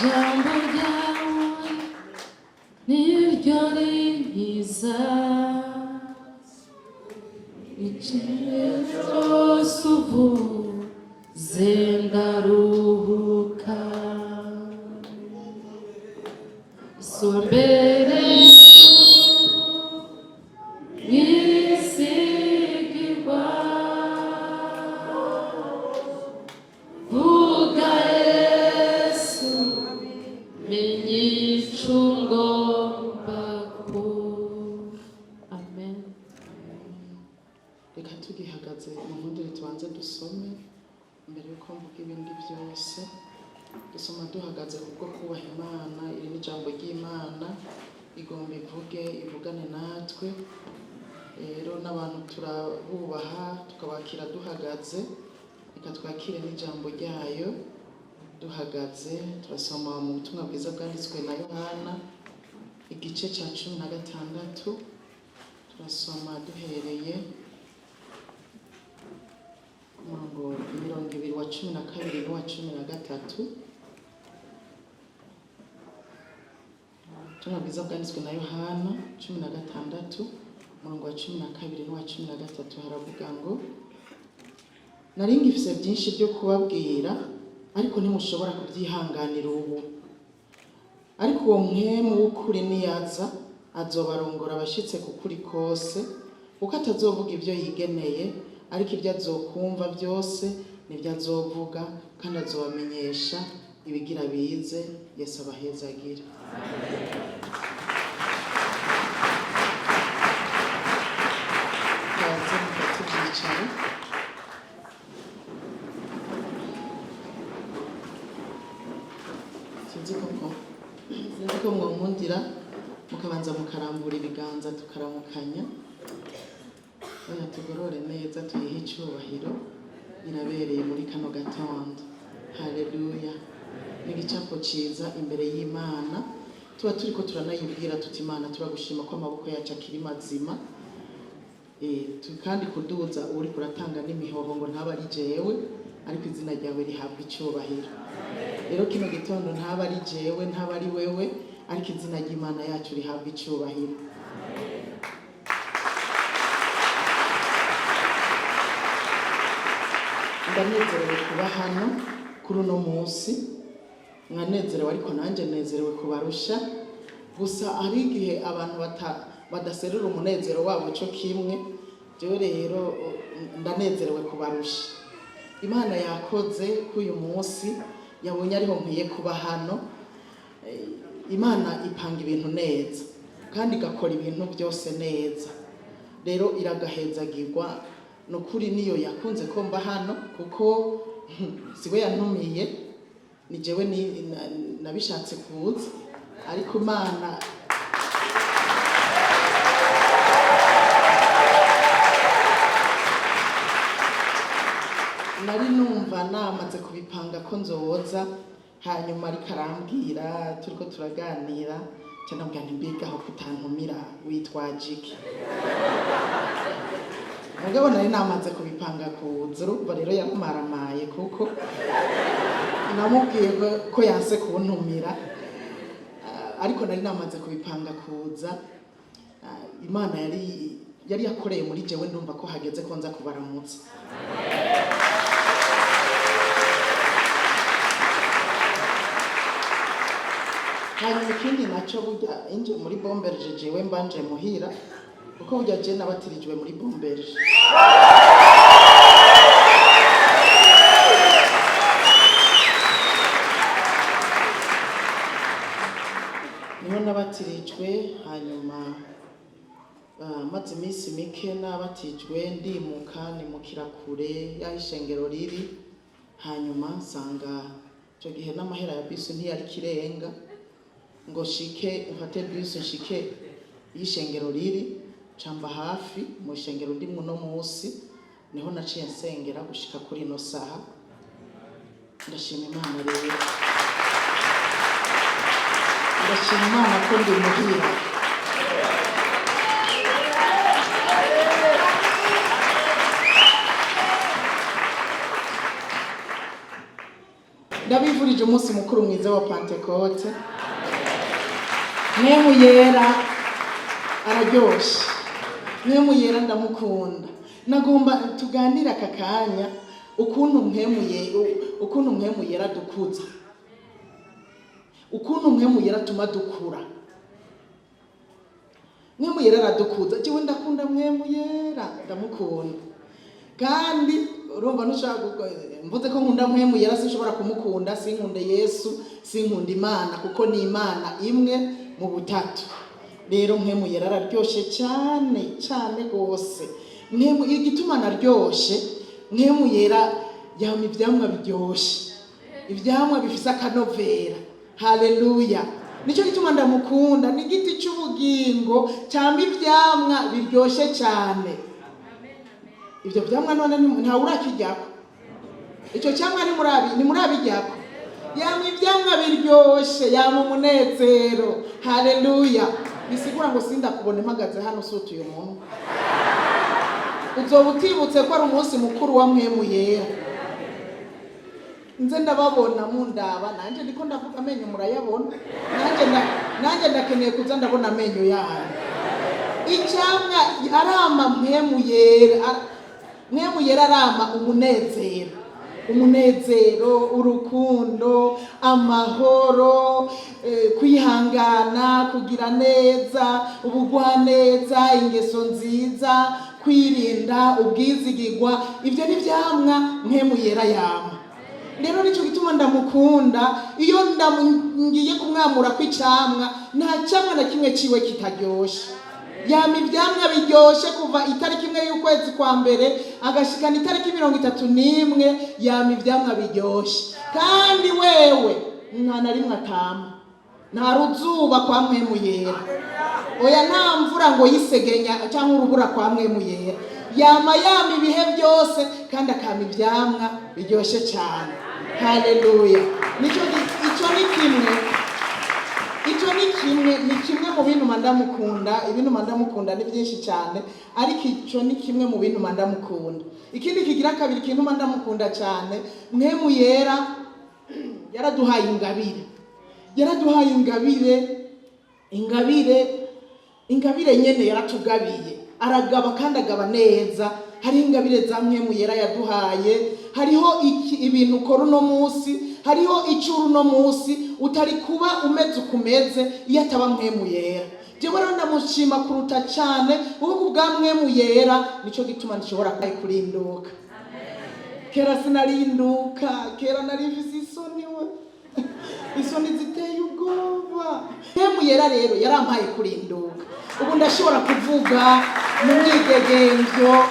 jambo ryawe niryo rinkiza igihe cyose uvuze ndaruhuka sombere wisigirwa vuga Yesu menye icyo ngomba ku amen. Reka tugihagaze mu ndimi tubanze dusome mbere yuko mvuga ibindi byose. Dusoma duhagaze kubwo kubaha Imana. Iri ni ijambo ry'Imana igomba ivugane natwe. Rero n'abantu turabubaha tukabakira duhagaze. Reka twakire n'ijambo ryayo duhagaze. Turasoma mu butumwa bwiza bwanditswe na Yohana igice cya 16. Turasoma duhereye umurongo 212 n'uwa 13. Ubutumwa bwiza bwanditswe na Yohana 16 umurongo wa 12 n'uwa 13 haravuga ngo nari ngifise byinshi byo kubabwira ariko ntimushobora kubyihanganira ubu. Ariko uwo Mpwemu w'ukuri niyaza azobarongora abashitse ku kuri kose, kuko atazovuga ibyo yigeneye, ariko ibyo azokumva byose nibyo azovuga, kandi azobamenyesha ibigira bize. Yesu abahezagire. Kaze mukatubyicara. Sinzi ko mwankundira mukabanza mukarambura ibiganza tukaramukanya. Oya tugorore neza tuyihe icyubahiro. Irabereye muri kano gatondo. Haleluya. N'igicapo ciza imbere y'Imana. Tuba turiko turanayibwira tuti Imana turagushima ko amaboko yacu akiri mazima. Kandi kuduza uri kuratanga n'imihoho ngo ntaba ari jewe, ariko izina ryawe rihabwa icyubahiro. Rero kino gitondo ntaba ari jewe, ntaba ari wewe, ariko izina ry'Imana yacu rihabwa icyubahiro. Ndanezerewe kuba hano kuri uno munsi. Mwanezerewe ariko nanjye nezerewe kubarusha. Gusa ari igihe abantu badaserura umunezero wabo cyo kimwe. Jewe rero ndanezerewe kubarusha. Imana yakoze k'uyu munsi, yabonye ariho nkwiye kuba hano. Imana ipanga ibintu neza kandi igakora ibintu byose neza. Rero iragahezagirwa. Nukuri niyo yakunze ko mba hano, kuko siwe yantumiye, ni jewe nabishatse kuza. Ariko Imana nari numva namaze kubipanga ko nzoza, hanyuma ariko arambwira turiko turaganira cyane mbwa ntimbiga aho kutantumira witwaje iki. Mugabo nari namaze kubipanga kuza. Urumva rero yamaramaye, kuko namubwiye ko yanse kuntumira, ariko nari namaze kubipanga kuza. Imana yari yakoreye muri jewe, ndumva ko hageze ko nza kubaramutsa. Hanyuma ikindi nacyo burya inje muri bomberje jewe mbanje muhira, kuko burya je nabatirijwe muri bomberje. Niho nabatirijwe. Hanyuma maze iminsi mike nabatijwe, nimukira kure y'aho ishengero riri. Hanyuma nsanga icyo gihe n'amahera ya bisi ntiyari kirenga ngo shike mfate bisi nshike y'ishengero riri. Camba hafi mu ishengero ndimwe no munsi, niho naciye nsengera gushika kuri ino saha. Ndashima Imana rero. Ndashima Imana ko ndi muhira. ndabivurije umunsi mukuru mwiza wa Pentecote. Mpwemu yera araryoshe, Mpwemu yera ndamukunda. Nagomba tuganira aka kanya ukuntu Mpwemu yera dukuza, ukuntu Mpwemu yera tuma dukura. Mpwemu yera aradukuza, jewe ndakunda Mpwemu yera, ndamukunda. Kandi urumva nushaka mvuze ko nkunda Mpwemu yera, sinshobora kumukunda sinkunde Yesu, sinkunda Imana, kuko ni Imana imwe mu butatu. Rero Mpwemu yera araryoshe cyane cyane gose. Mpwemu igituma naryoshe, Mpwemu yera yama ivyamwa biryoshe, ivyamwa bifise akanovera. Haleluya. Nico gituma ndamukunda, ni igiti cy'ubugingo cyamba ivyamwa biryoshe cyane. Ibyo vyamwa none nta urakijyako, ico cyamwa ni murabijyako. Yama ivyamwa biryoshe, yama umunezero. Haleluya. Bisigura ngo sinda kubona impagaze hano sutuye umuntu, uzoba utibutse ko ari umunsi mukuru wa Mpwemu yera. Nze ndababona mundaba, nanje ndiko ndavuga amenyo murayabona, nanje ndakeneye kuza ndabona amenyo yayo. Icyamwa arama Mpwemu yera, Mpwemu yera arama umunezero, urukundo, amahoro, kwihangana, kugira neza, ubugwaneza, ingeso nziza, kwirinda, ubwizigirwa. Ivyo ni vyamwa Mpwemu yera yama. Rero nico gituma ndamukunda. Iyo ngiye kumwamura kw'icamwa, nta camwa na kimwe ciwe kitaryoshe. Yama ivyamwa biryoshe kuva itariki imwe y'ukwezi kwa mbere agashikana itariki 31, yama ivyamwa biryoshe. Kandi wewe nta na rimwe atama, nta ruzuba kwa Mpwemu yera, oya nta mvura ngo yisegenya cyangwa urubura kwa Mpwemu yera. Yama ibihe byose kandi akama ivyamwa biryoshe cyane. Haleluya. Ni kimwe mu bintu mandamukunda. Ibintu mandamukunda ni byinshi cyane, ariko ico ni kimwe mu bintu mandamukunda. Ikindi kigira kabiri kintu mandamukunda cyane, Mpwemu yera yaraduhaye ingabire nyene yaratugabiye. Aragaba kandi agaba neza. Hari ingabire za Mpwemu yera yaduhaye. Hariho ibintu ukora uno munsi, hariho icuru uno munsi utari kuba umeze ukumeze iyo ataba Mpwemu yera. Jewe rero ndamushima kuruta cyane ubu bwa Mpwemu yera, nico gituma ndishobora kurinduka. Kera sinarinduka, kera narifise isoni isoni ziteye ubwoba. Mpwemu yera rero yarampaye kurinduka. Ubu ndashobora kuvuga mu mwidegemvyo.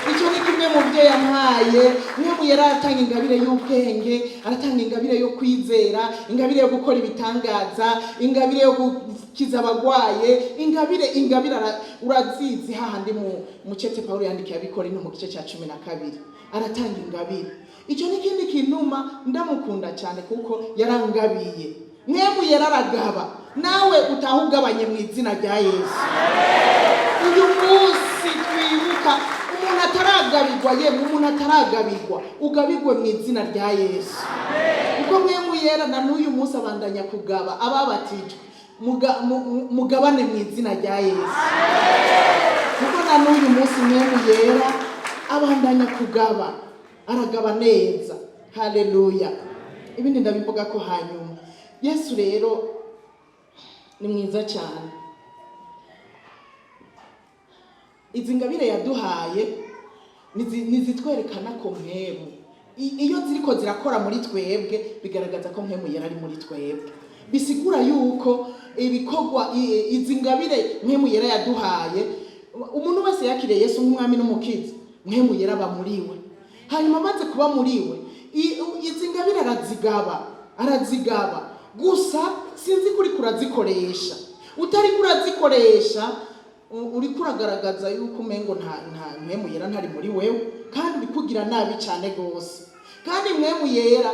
Ico ni kimwe mu byo yampaye. Mpwemu yera aratanga ingabire y'ubwenge, aratanga ingabire yo kwizera, ingabire yo gukora ibitangaza, ingabire yo gukiza abagwaye, ingabire urazizi hahandi mu cete Paulo yandikiye abikora no mu gice cya 12. Aratanga ingabire. Ico ni kindi kinuma ndamukunda cyane kuko yarangabiye. Mpwemu yera aragaba, nawe utahugabanye mu izina rya Yesu. Uyu munsi twibuka umuntu ataragabirwa, ugabirwe mu izina rya Yesu. Kuko Mpwemu yera na n'uyu munsi abandanya kugaba ababatijwe, mugabane mu izina rya Yesu. Kuko na n'uyu munsi Mpwemu yera abandanya kugaba, aragaba neza. Haleluya. Ibindi ndabivuga ko hanyuma. Yesu rero ni mwiza cyane. Izi ngabire yaduhaye nizitwerekana ko Mpwemu iyo ziriko zirakora muri twebwe, bigaragaza ko Mpwemu yera ari muri twebwe. Bisigura yuko ibikorwa izi ngabire Mpwemu yera yaduhaye, umuntu wese yakiriye Yesu nk'umwami n'umukiza, Mpwemu yera aba muri we. Hanyuma amaze kuba muri we, izi ngabire arazigaba. Gusa sinzi kuri kurazikoresha. Utari kurazikoresha uri kuragaragaza yuko umengo nta Mpwemu yera ntari muri wewe, kandi uri kugira nabi cyane gose. Kandi Mpwemu yera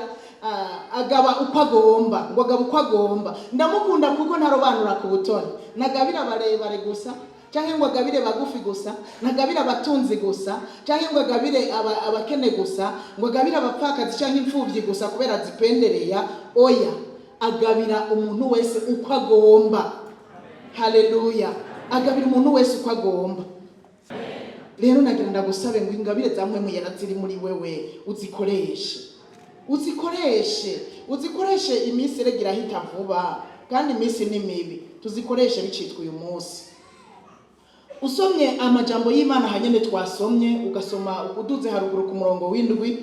agaba uko agomba. Ndamukunda kuko ntarobanura ku butoni. Nagabira barebare gusa, cyangwa ngo agabire bagufi gusa, ntagabire abatunzi gusa, cyangwa ngo agabire abakene gusa, ngo agabire abapfakazi cyangwa imfubyi gusa kubera zipendereya. Oya, agabira umuntu wese uko agomba. Haleluya. Agabira umuntu wese uko agomba. Rero nagira ndagusabe ngo ingabire za Mpwemu Yera ziri muri wewe uzikoreshe iminsi iregira hita vuba, kandi iminsi ni mibi. Tuzikoreshe bicitwa uyu munsi. Usomye amajambo y'Imana hanyene twasomye, ugasoma uduze haruguru ku murongo w'7,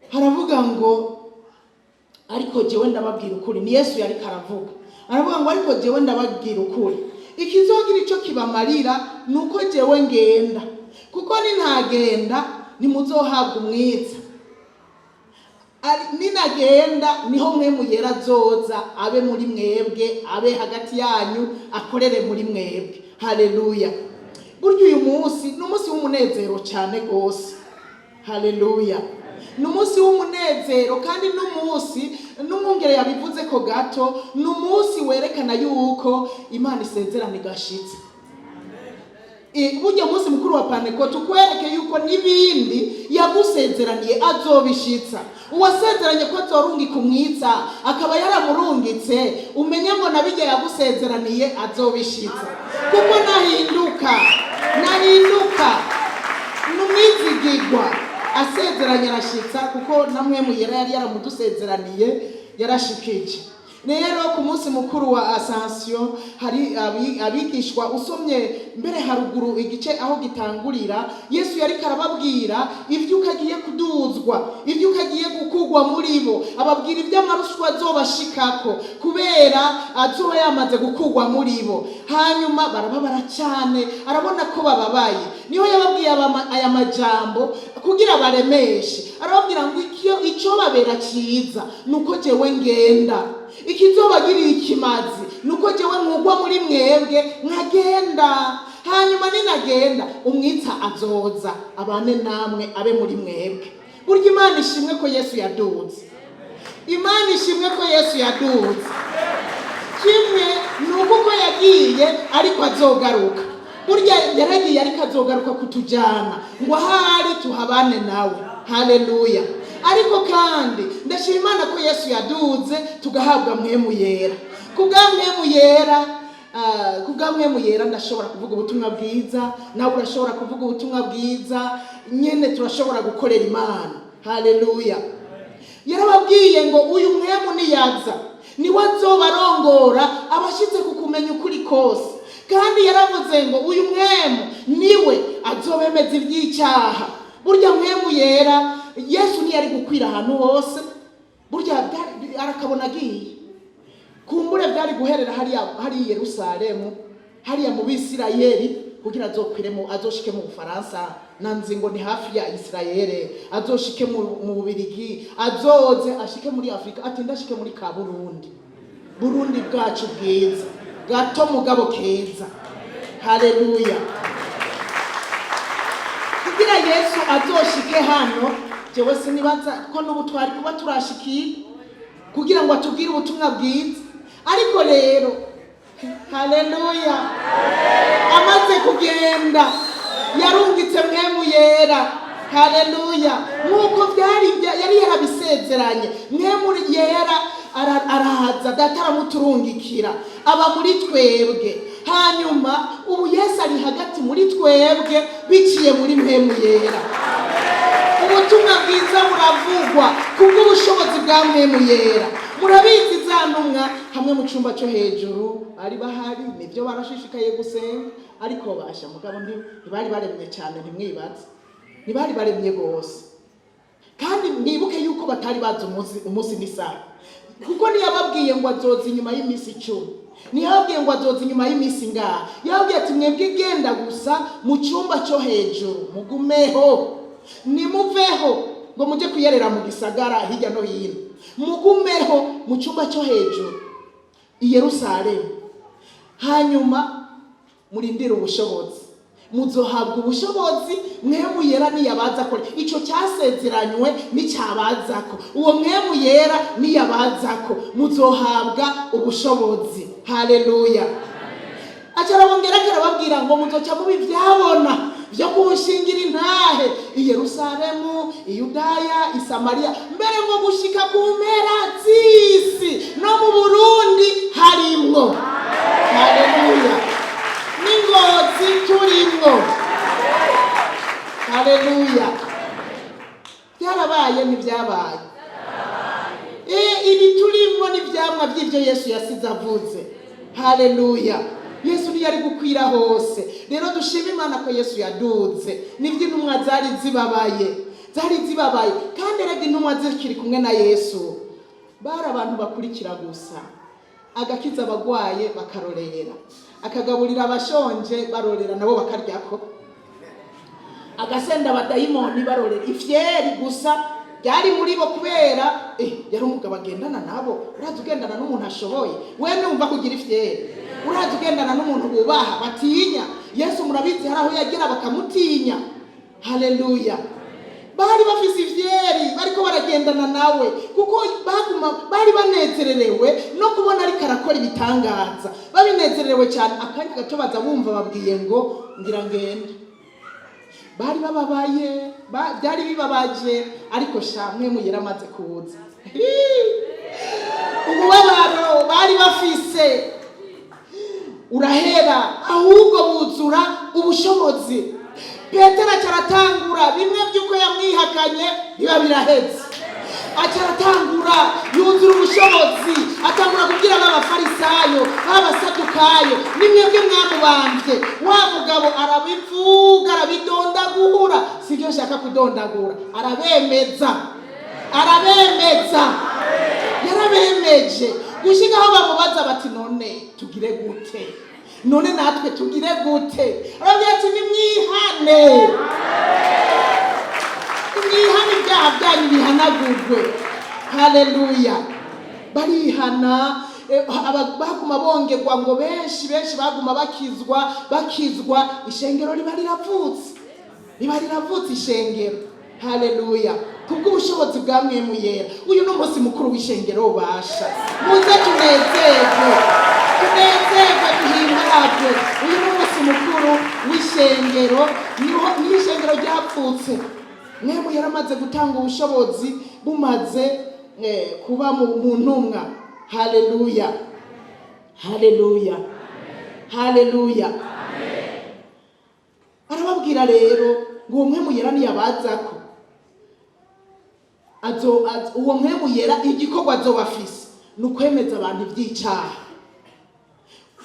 haravuga ngo ariko jewe ndababwira ukuri. Ni Yesu yari karavuga. Aravuga ngo ariko jewe ndababwira ukuri, ikizogira ico kibamarira nuko jewe ngenda, kuko nintagenda ntimuzohabwa umwiza. Ninagenda niho Mpwemu Yera azoza abe muri mwebwe, abe hagati yanyu, akorere muri mwebwe. Haleluya. Burya uyu munsi ni umunsi w'umunezero cyane gose. Haleluya. Ni umunsi w'umunezero, kandi n'umunsi n'umwungere yabivuze ko gato, ni umunsi werekana yuko Imana isezerana igashitse. Burya umunsi mukuru wa Pentekote ukwereke yuko n'ibindi yagusezeraniye azobishitsa. Uwasezeranye ko azorungika umwitsa akaba yaramurungitse, umenye ngo nabijya yagusezeraniye azobishitsa. Kuko nahinduka n'umwizigirwa, asezeranye arashitsa, kuko na Mpwemu Yera yari yaramudusezeraniye yarashikije. Rero ku munsi mukuru wa Ascension hari abigishwa, usomye mbere haruguru igice aho gitangurira, Yesu yari karababwira ivyo ukagiye kuduzwa, ivyo ukagiye gukugwa muri bo, ababwira ivy'amarushwa azobashikako kubera azoba yamaze gukugwa muri bo. Hanyuma barababara cyane, arabona ko bababaye, niho yababwiye aya majambo kugira baremeshe. Arababwira ngo icyo babera cyiza nuko jewe ngenda, ikizobagiriye ikimazi nuko jewe nkugwa muri mwebwe nkagenda. Hanyuma ninagenda umwitsa azoza abane namwe, abe muri mwebwe. Burya Imana ishimwe ko Yesu yaduze. Imana ishimwe ko Yesu yaduze. Kimwe nuko ko yagiye ariko azogaruka. Burya yaragiye ariko azogaruka kutujana ngo ahari tuhabane nawe. Haleluya. Ariko kandi ndashima Imana ko Yesu yaduze tugahabwa Mpwemu Yera. Kubwa Mpwemu Yera ndashobora kuvuga ubutumwa bwiza, nawe urashobora kuvuga ubutumwa bwiza, nyene turashobora gukorera Imana. Haleluya. Yarababwiye ngo uyu Mpwemu niyaza niwe azobarongora abashitse kukumenya ukuri kose. Kandi yaravuze ngo uyu Mpwemu niwe azobemeza ivy'icyaha. Burya Mpwemu Yera Yesu ntiyari gukwira ahantu hose. Burya arakabona agiye, kumbure byari guherera hari Yerusalemu, hariya mu Bisirayeli, kugira azokwiremo azoshike mu Bufaransa, nanzi ngo ni hafi ya Israeli, azoshike mu Bubirigi, azoze ashike muri Afrika, ati ndashike muri ka Burundi bwacu bwiza, gato mugabo keza. Haleluya. Kugira Yesu azoshike hano, jewe sinibaza ko n'ubutwari kuba turashikiye kugira ngo atubwire ubutumwa bwiza. Ariko rero haleluya, amaze kugenda yarungitse Mpwemu Yera. Haleluya. Nkuko yari yarabisezeranye, Mpwemu Yera araza, data aramuturungikira, aba muri twebwe. Hanyuma ubu Yesu ari hagati muri twebwe biciye muri Mpwemu Yera. Ubutumwa bwiza buravugwa kubw'ubushobozi bwa Mpwemu Yera. Murabizi za ntumwa hamwe mu cyumba cyo hejuru ari bahari, nibyo barashishikaye gusenga, ariko basha mugabo ntibari baremye cyane, ntimwibaze, ntibari baremye gose. Kandi nibuke yuko batari bazi umunsi n'isaha, kuko niyababwiye ngo azoza inyuma y'iminsi 10, niyababwiye ngo azoza inyuma y'iminsi ngaha, yababwiye ati mwebwe genda gusa mu cyumba cyo hejuru, mugumeho, nimuveho ngo mujye kuyerera mu gisagara hirya no hino, mugumeho mu cyumba cyo hejuru i Yerusalemu. Hanyuma murindire ubushobozi, muzohabwa ubushobozi Mpwemu Yera niyabazako. Ico cyasezeranywe n'icyabazako, uwo Mpwemu Yera niyabazako muzohabwa ubushobozi. Haleluya. acarabongera akarababwira ngo muzoca mubi byabona byo kuwushingira intahe i Yerusalemu, i Yudaya, i Samariya, mbere ngo gushika ku mpera z'isi no mu Burundi harimwo. Haleluya. N'ingozi turimwo. Haleluya. Byarabaye ntibyabaye. Ibi turimwo n'ivyamwa by'ibyo Yesu yasize avuze. Haleluya. Yesu ni yari gukwira hose. Rero dushima Imana ko Yesu yaduze. Nibyo intumwa zari zibabaye kandi rega intumwa zikiri kumwe na Yesu bari abantu bakurikira gusa, agakiza abagwaye bakarorera, akagaburira abashonje barorera nabo bakaryako, agasenda abadayimoni barorera. Ifyeri gusa byari muri bo kubera yari umugabo agendana nabo. Uraza ugendana n'umuntu ashoboye, we numva kugira ifyeri. Uraza ugendana n'umuntu bubaha batinya. Yesu murabizi hari aho yagera bakamutinya. Haleluya. Bari bafise ifyeri bariko baragendana nawe kuko bari banezererewe no kubona ariko arakora ibitangaza. Babinezererewe cyane. Akanya gato baza bumva babwiye ngo ngira ngende. Bari bababaye, byari bibabaje, ariko shamwe muyera amaze kuza. Umubabaro bari bafise urahera, ahubwo buzura ubushobozi. Petero acaratangura bimwe by'uko yamwihakanye biba biraheze. Acaratangura yuzura ubushobozi, atangura kubwira n'abafarisayo n'abasadukayo, nimwebwe mwamubambye. Wa mugabo arabivuga arabidondagura, sibyo nshaka kudondagura, arabemeza. Yarabemeje gushika aho bamubaza bati none tugire gute, none natwe tugire gute? Aravuga ati nimwihane ibyaha byanyu bihanagurwe. Haleluya. Barihana. Baguma bongerwa ngo benshi baguma bakizwa. Ishengero riba riravutse ishengero. Haleluya. Kubw'ubushobozi bwa Mpwemu Yera. Uyu ni umunsi mukuru w'ishengero ubasha. Muze tunezerwe duhimbazwe. Uyu ni umunsi mukuru w'ishengero. Ni ishengero ryapfutse. Mpwemu Yera amaze gutanga ubushobozi bumaze kuba mu ntumwa. Haleluya. Arababwira rero ngo uwo Mpwemu Yera niyabazako uwo Mpwemu Yera igikorwa azoba afise ni ukwemeza abantu iby'icyaha.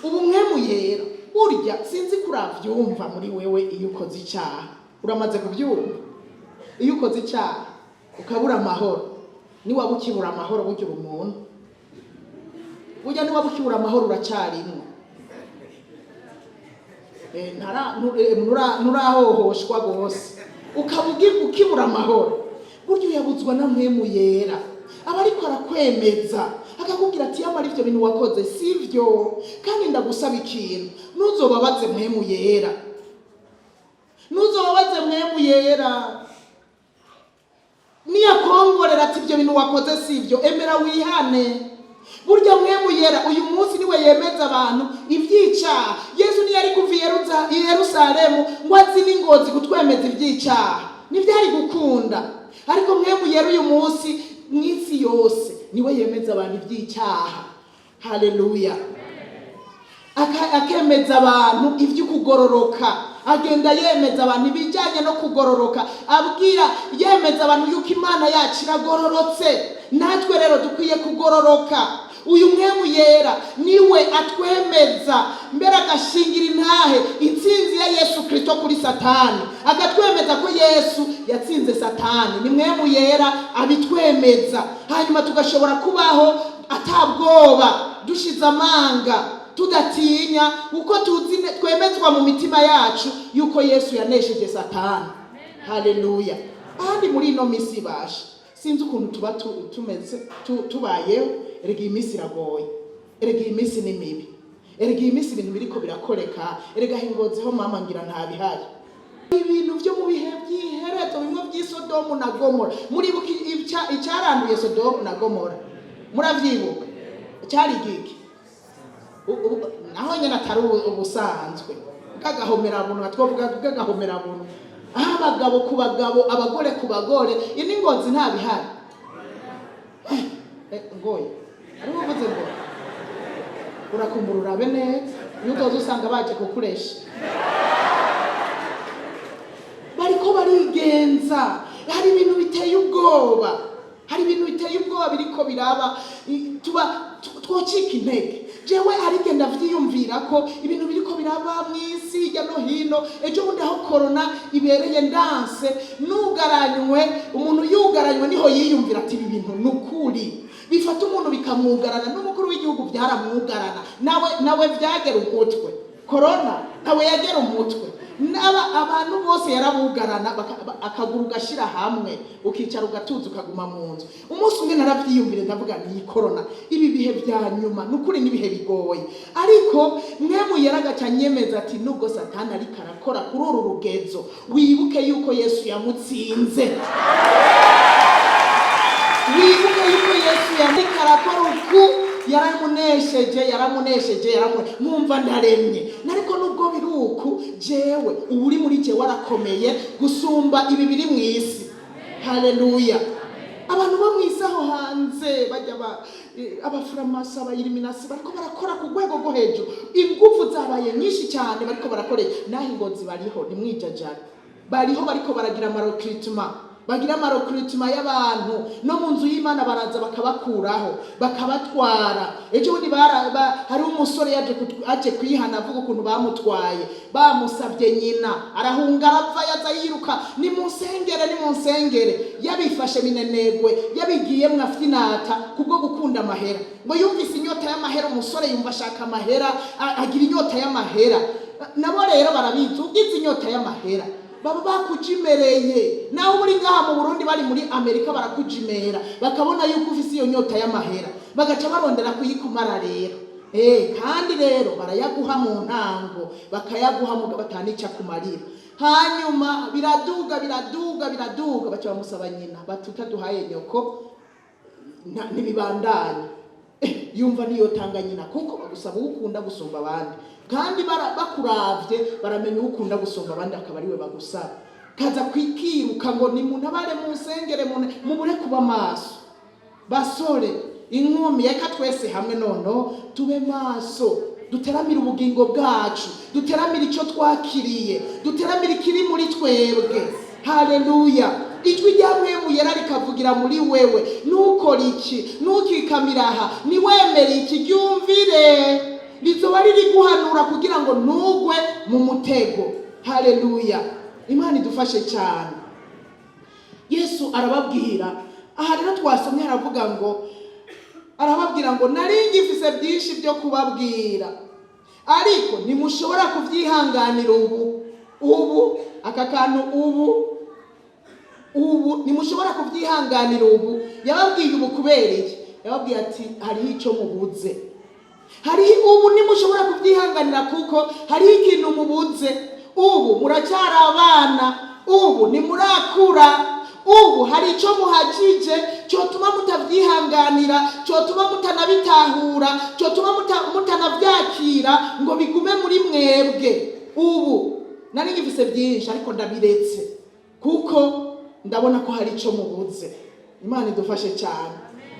Ubu Mpwemu Yera burya sinzi kuravyumva muri wewe. Iyo ukoze icyaha uramaze kubyumva. Iyo ukoze icyaha ukabura amahoro, niwaba ukibura amahoro burya umuntu burya niwaba ukibura amahoro uracarimwo. Nurahohoshwa gose ukibura amahoro. Burya uyabuzwa na Mpwemu Yera. Aba ariko arakwemeza akakubwira ati yamara ivyo bintu wakoze sivyo, kandi ndagusaba ikintu, ntuzobabaze Mpwemu Yera. Niyakongorera ati ivyo bintu wakoze sivyo, emera wihane. Burya Mpwemu Yera uyu munsi niwe yemeza abantu ivy'icyaha. Yesu niyari kuva i Yerusalemu ngo azi n'ingozi kutwemeza ivy'icyaha, ntivyari gukunda. Ariko Mpwemu Yera uyu munsi mw'isi yose niwe yemeza abantu ivy'icyaha. Haleluya. Akemeza abantu ivy'ukugororoka. Agenda yemeza abantu ibijyanye no kugororoka. Yemeza abantu yuko Imana yacu iragororotse. Natwe rero dukwiye kugororoka. Uyu Mpwemu Yera niwe atwemeza, mbere agashingira intahe intsinzi ya Yesu Kristo kuri Satani, agatwemeza ko Yesu yatsinze Satani. Ni Mpwemu Yera abitwemeza, hanyuma tugashobora kubaho atabwoba, dushize amanga, tudatinya, uko twemezwa mu mitima yacu yuko Yesu yanesheje Satani. Haleluya. Ahandi muri ino misi basha sinzi ukuntu tuba tumeze tubayeho. Erega iyi misi iragoye, erega iyi misi ni mibi, erega iyi misi ibintu biriko birakoreka. Erega hingozeho mama ngira ntabihari. Ibintu byo mu bihe by'iherezo bimwe by'Isodomu na Gomora. Muribuka icyaranduye Sodomu na Gomora? Muravyibuka? Cyari giki? naho nyine atari ubusanzwe bw'agahomera buntu batwovuga bw'agahomera buntu, aho abagabo ku bagabo abagore ku bagore ini ngozi nta bihari ngoye ari uvuze ngo urakumbura urabe neza yuko uzosanga baje kukuresha bariko barigenza. Hari ibintu biteye ubwoba, hari ibintu biteye ubwoba biriko biraba, twocika intege. Jewe ariko ndavyiyumvira ko ibintu biriko biraba mw'isi hirya no hino. Ejo bundi aho corona ibereye ndanse nugaranywe, umuntu yugaranywe niho yiyumvira ati ibi bintu nukuri bifata umuntu bikamwugarana. N'umukuru w'igihugu byaramwugarana, nawe vyagera umutwe. Corona nawe yagera umutwe, abantu bose yarabugarana, akaguru gashira hamwe ukicara ugatuza ukaguma mu nzu. Umunsi umwe naravyiyumvire ndavuga ni corona, ibi bihe vya nyuma nukuri nibihe bigoye. Ariko Mpwemu yaragacanyemeza ati nubwo Satani ariko arakora kuri uru rugezo, wibuke yuko Yesu yamutsinze. Wibuke yuko Yesu yamuriko arakora uku, yaramunesheje mwumva ndaremye. Nariko nubwo biruku jewe uri muri je warakomeye gusumba ibi biri mw'isi. Haleluya. Abantu bo mw'isi aho hanze bajya abafuramasa abayiriminasi bariko barakora ku rwego rwo hejuru, ingufu zabaye nyinshi cyane bariko barakoreye. Naho ingozi bariho nimwijajara, bariho bariko baragira amarokritima y'abantu no mu nzu y'Imana, baraza bakabakuraho bakabatwara. Ejo bundi hari umusore aje kwihana avuga ukuntu bamutwaye, bamusabye nyina arahunga arapfa, yaza yiruka nimunsengere, yabifashe minenegwe, yabigiye mwafinata kubwo gukunda amahera. Ngo yumvise inyota y'amahera, umusore yumva ashaka amahera, agira inyota y'amahera. Nabo rero barabizi ugize inyota y'amahera baba bakujimereye. Naho muri ngaha mu Burundi bari muri Amerika barakujimera, bakabona yuko ufise iyo nyota y'amahera, bagaca barondera kuyikumara rero. Kandi rero barayaguha mu ntango, bakayaguha mu batanica kumarira. Hanyuma biraduga baca bamusaba nyina, batuta duhaye nyoko nibibandanye. Yumva niyo tanga nyina kuko bagusaba ukunda gusumba abandi, kandi bakuravye baramenya ukunda gusumba abandi akaba ariwe bagusaba. Kaza kwikiruka ngo ni muntu abare mu nsengere mubure kuba maso. Basore inkumi yeka twese hamwe nono tube maso, duteramira ubugingo bwacu, duteramira ico twakiriye, duteramira ikiri muri twebwe. Haleluya. Ijwi rya Mpwemu yera rikavugira muri wewe, nukora iki, nukikamiraha, niwemere iki, ryumvire, rizoba riri guhanura kugira ngo ntugwe mu mutego. Haleluya. Imana idufashe cyane. Yesu arababwira, aha rero twasomye arababwira ngo nari ngifise byinshi byo kubabwira, ariko ntimushobora kuvyihanganira ubu aka kantu ubu ntimushobora kuvyihanganira ubu. Yababwiye ubu kubera iki? Yababwiye ati hariho ico mubuze, hariho ubu ntimushobora kuvyihanganira kuko hariho ikintu mubuze. Ubu muracyari abana, ubu ntimurakura, ubu hari ico muhajije cyotuma mutavyihanganira, cyotuma mutanabitahura, cyotuma mutanavyakira ngo bigume muri mwebwe. Ubu nari ngifise byinshi ariko ndabiretse kuko ndabona ko hari ico mubuze. Imana idufashe cyane.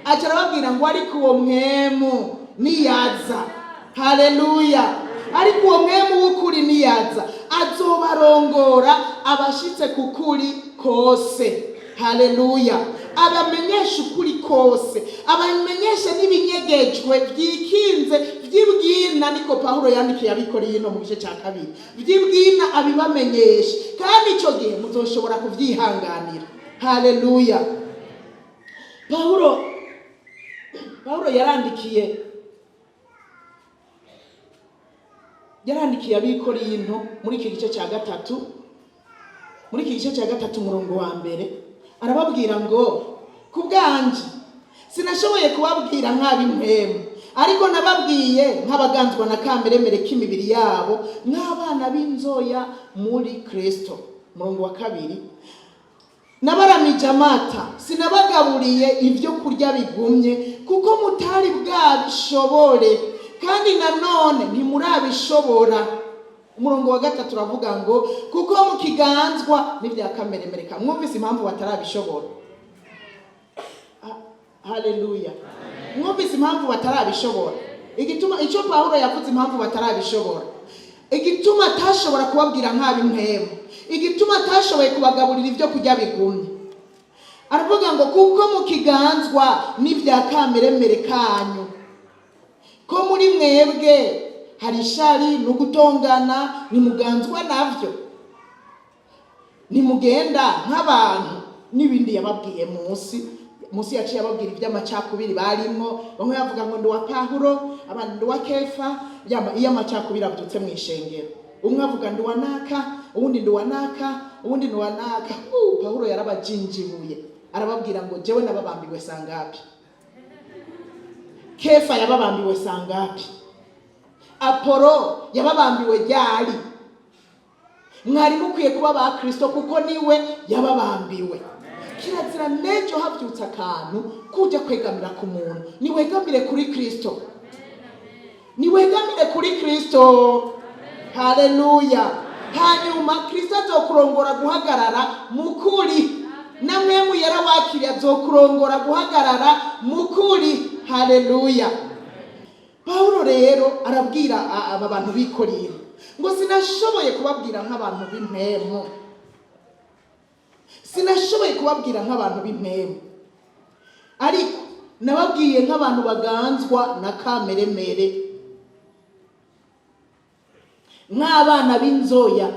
Aca arababwira ngo ariko uwo Mpwemu niyaza, haleluya, ariko uwo Mpwemu w'ukuri niyaza azobarongora abashitse kukuri kose. Haleluya. Abamenyesha ukuri kose, abamenyesha n'ibinyegejwe vyikinze vyibwina. Niko Pawulo yandikiye abikorino mu gice cya 2, vyibwina abibamenyesha, kandi ico gihe muzoshobora kuvyihanganira. Haleluya. Pawulo yarandikiye abikorino muri iki gice cya 3, umurongo wa 1, arababwira ngo kubwanje sinashoboye kubabwira nk'ab'impwemu, ariko nababwiye nk'abaganzwa na kameremere k'imibiri yabo, nk'abana b'inzoya muri Kristo. Umurongo wa 2, nabaramije amata, sinabagaburiye ibyo kurya bigumye kuko mutari bwabishobore, kandi nanone ntimurabishobora. Umurongo wa 3 turavuga ngo kuko mu kiganzwa n'ibya kameremere. Mwumvise impamvu batarabishobora? Haleluya. Mwumvise impamvu batarabishobora? Igituma icyo Pawulo yavuze impamvu batarabishobora, igituma atashobora kubabwira nk'ab'impwemu, igituma atashoboye kubagaburira ibyo kurya bigumye, aravuga ngo kuko mu kiganzwa n'ibya kameremere kanyu, ko muri mwebwe hari ishari no gutongana, nimuganzwa navyo, nimugenda nk'abantu. N'ibindi yababwiye munsi yaciye ababwira iby'amacakubiri barimo. Bamwe bavuga ngo ndi wa Pawulo, abandi ndi wa Kefa. Iyo amacakubiri abyutse mu ishengero, umwe avuga ndi wa naka, uwundi ndi wa naka, uwundi ndi wa naka. Pawulo yarabajinjibuye, arababwira ngo jewe nababambiwe sangapi, Kefa yababambiwe sangapi, Apolo yababambiwe ryari. Mwari mukwiye kuba ba Kristo kuko niwe yababambiwe. Kirazira nejo havyutse akantu kuja kwegamira ku muntu, niwegamire kuri Kristo, niwegamire kuri Kristo. Haleluya. Hanyuma Kristo azokurongora guhagarara mukuri, namwe muyera wakiri azokurongora guhagarara mukuri. Haleluya. Pawulo rero arabwira aba bantu bikorera ngo sinashoboye kubabwira nk'abantu b'impwemu, sinashoboye kubabwira nk'abantu b'impwemu, ariko nababwiye nk'abantu baganzwa na kameremere, nk'abana b'inzoya,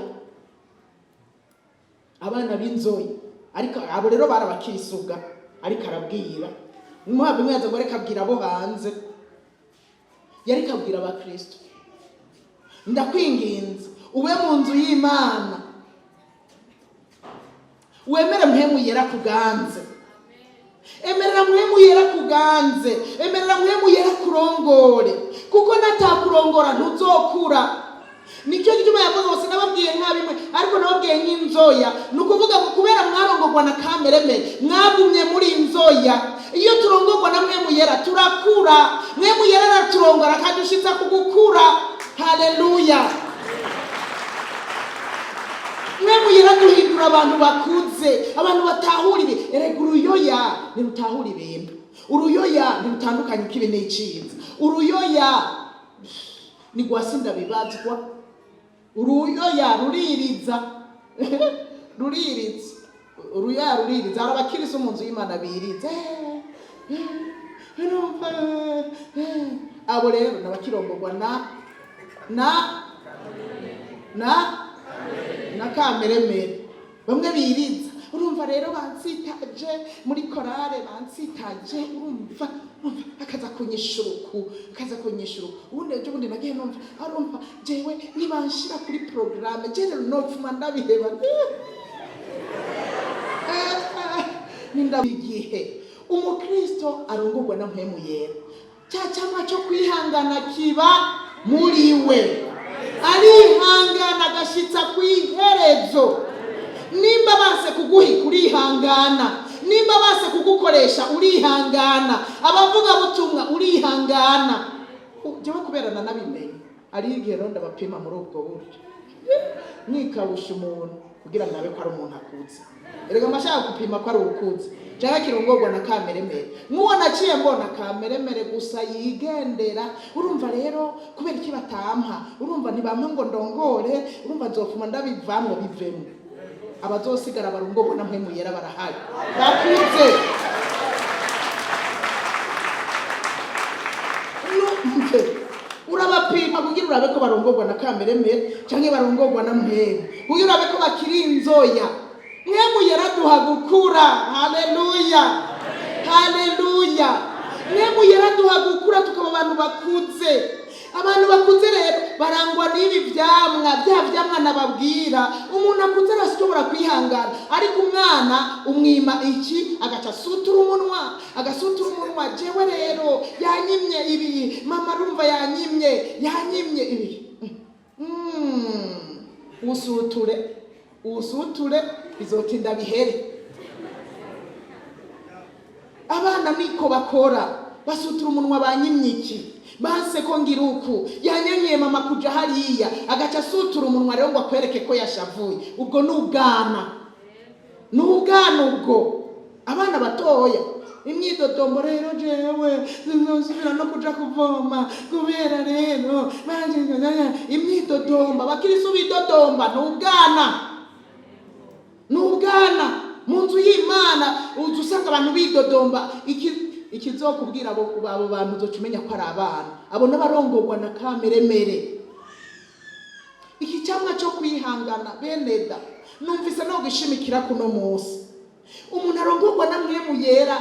abana b'inzoya. Ariko abo rero barabakirisuga, ariko arabwira umuhabe mwaza ngo reka abwira abo hanze, yari kabwira aba Kristo, ndakwinginze ube mu nzu y'Imana, wemere mpwemu yera kuganze, emerera mpwemu yera kuganze, emerera mpwemu yera kurongore, kuko natakurongora ntuzokura. Nicyo gituma yavuze ngo sinababwiye nk'abimwe, ariko nababwiye nk'inzoya. Nukuvuga ngo kubera mwarongorwa na kameremere, mwagumye muri inzoya. Iyo turongorwa na mpwemu yera turakura, mpwemu yera araturongora akadushitsa kugukura. Haleluya. Mpwemu yera duhindura abantu bakuze, abantu batahura ibi. Erega uruyoya ntirutahura ibintu, uruyoya ntirutandukanye ikibi n'iciza, uruyoya ni gwasinda bibazwa, uruyoya ruririza ruririza, uruyoya ruririza. Arabakirisa mu nzu y'Imana biriza, abo rero nabakirongorwa na kameremere. Bamwe biriza, urumva rero bansitaje muri korale, bansitaje, urumva akaza kunyishuruku, ubundi ejo bundi nagiye numva arumva jewe nibanshira kuri programme jere nopfuma ndabiheba. Nindabigihe umukristo arongorwa na mpwemu yera, cyacamwa cyo kwihangana kiba muri we, arihangana agashitsa kwiherezo. Nimba base kuguhi urihangana, nimba base kugukoresha urihangana, abavuga butumwa urihangana. Jewe kuberana nabimenye ari igihe ronda bapima muri ubwo buryo, nikabusha umuntu kugira nabe ko ari umuntu akuze. Erega mashaka gupima ko ari ukuze, cyangwa kirongorwa na kameremere. Muwo naciye mbona kameremere gusa yigendera. Urumva rero kubera iki batampa, urumva ntibampa ngo ndongore, urumva nzofuma ndabivamwe bivemo. Abazosigara barongorwa na mpwemu yera barahari bakuze. Urabapima kugira urabe ko barongorwa na kameremere cyangwa barongorwa na mpwemu, kugira urabe ko bakiri inzoya. Mpwemu yera duha gukura. Haleluya, haleluya. Mpwemu yera duha gukura tukaba abantu bakuze. Abantu bakuze rero barangwa n'ibi vyamwa, bya vyamwa nababwira. Umuntu akuze arashobora kwihangana, ariko umwana umwima iki agaca sutura umunwa, jewe rero yanyimye ibi, mama rumva yanyimye ibi. Usuture bizotinda bihere. Abana niko bakora, basutura umunwa banyimyiki base ko ngira uku yanyanyiye mama kuja hariya agaca asutura umunwa rero ngo akwereke ko yashavuye. Ubwo nubwana ubwo abana batoya imyidodombo rero jewe zinozubira no kuja kuvoma kubera rero banje imyidodomba bakirisu bidodomba nubwana mu nzu y'Imana uzusanga abantu bidodomba. Ikizokubwira abo bantu uzocumenya ko ari abana abo n'abarongorwa na kameremere. Iki cyamwa cyo kwihangana beneda numvise no gishimikira kuno munsi. Umuntu arongorwa na Mpwemu Yera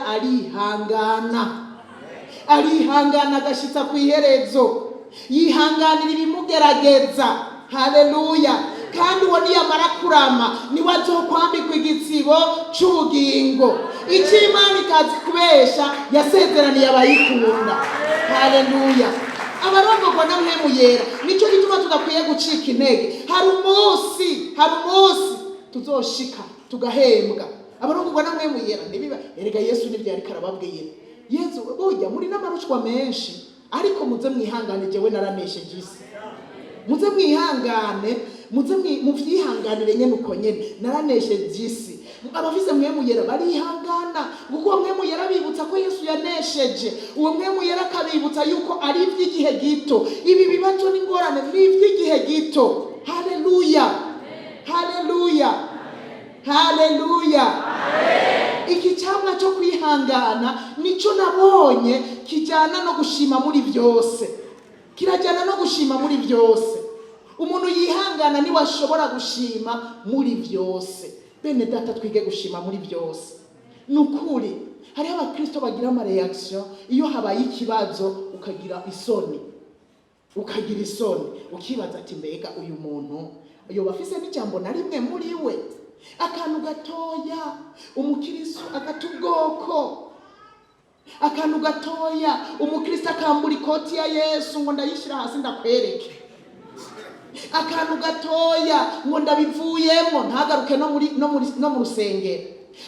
arihangana agashitsa ku iherezo, yihanganira ibimugerageza. Haleluya. Kandi uwo niyamara kurama niwe azokwambikwa igitsibo c'ubugingo. Icyo Imana ikazi kubesha yasezeraniye abayikunda. Haleluya. Abarongorwa na Mpwemu Yera nicyo gituma tudakwiye gucika intege. Hari umunsi tuzoshika tugahembwa. Abarongorwa na Mpwemu Yera nibiba erega Yesu nibyo yari karababwiye. Yesu burya muri n'amarushwa menshi ariko muze mwihangane jewe naranesheje isi. Muze mwihangane muvyihanganire nyene uko nyene naranesheje isi. Abafise Mpwemu Yera barihangana kuko Mpwemu Yera bibutsa ko Yesu yanesheje. Uwo Mpwemu Yera kabibutsa yuko ari ivy'igihe gito. Ibi bibazo n'ingorane ni ivy'igihe gito. Haleluya. Iki cyamwa cyo kwihangana nico nabonye kijana no gushima muri byose. Kirajana no gushima muri byose. Umuntu yihangana ni washobora gushima muri byose. Bene data twige gushima muri byose. Nukuri hari abakristo bagira ama reaction iyo habaye ikibazo ukagira isoni. Ukibaza ati mbega uyu muntu iyo bafise n'ijambo na rimwe muri we. Akantu gatoya umukristo agatubwoko. Akantu gatoya umukristo akambura ikoti ya Yesu ngo ndayishira hasi ndakwereke. Akantu gatoya ngo ndabivuyemo ntagaruke no mu rusengero.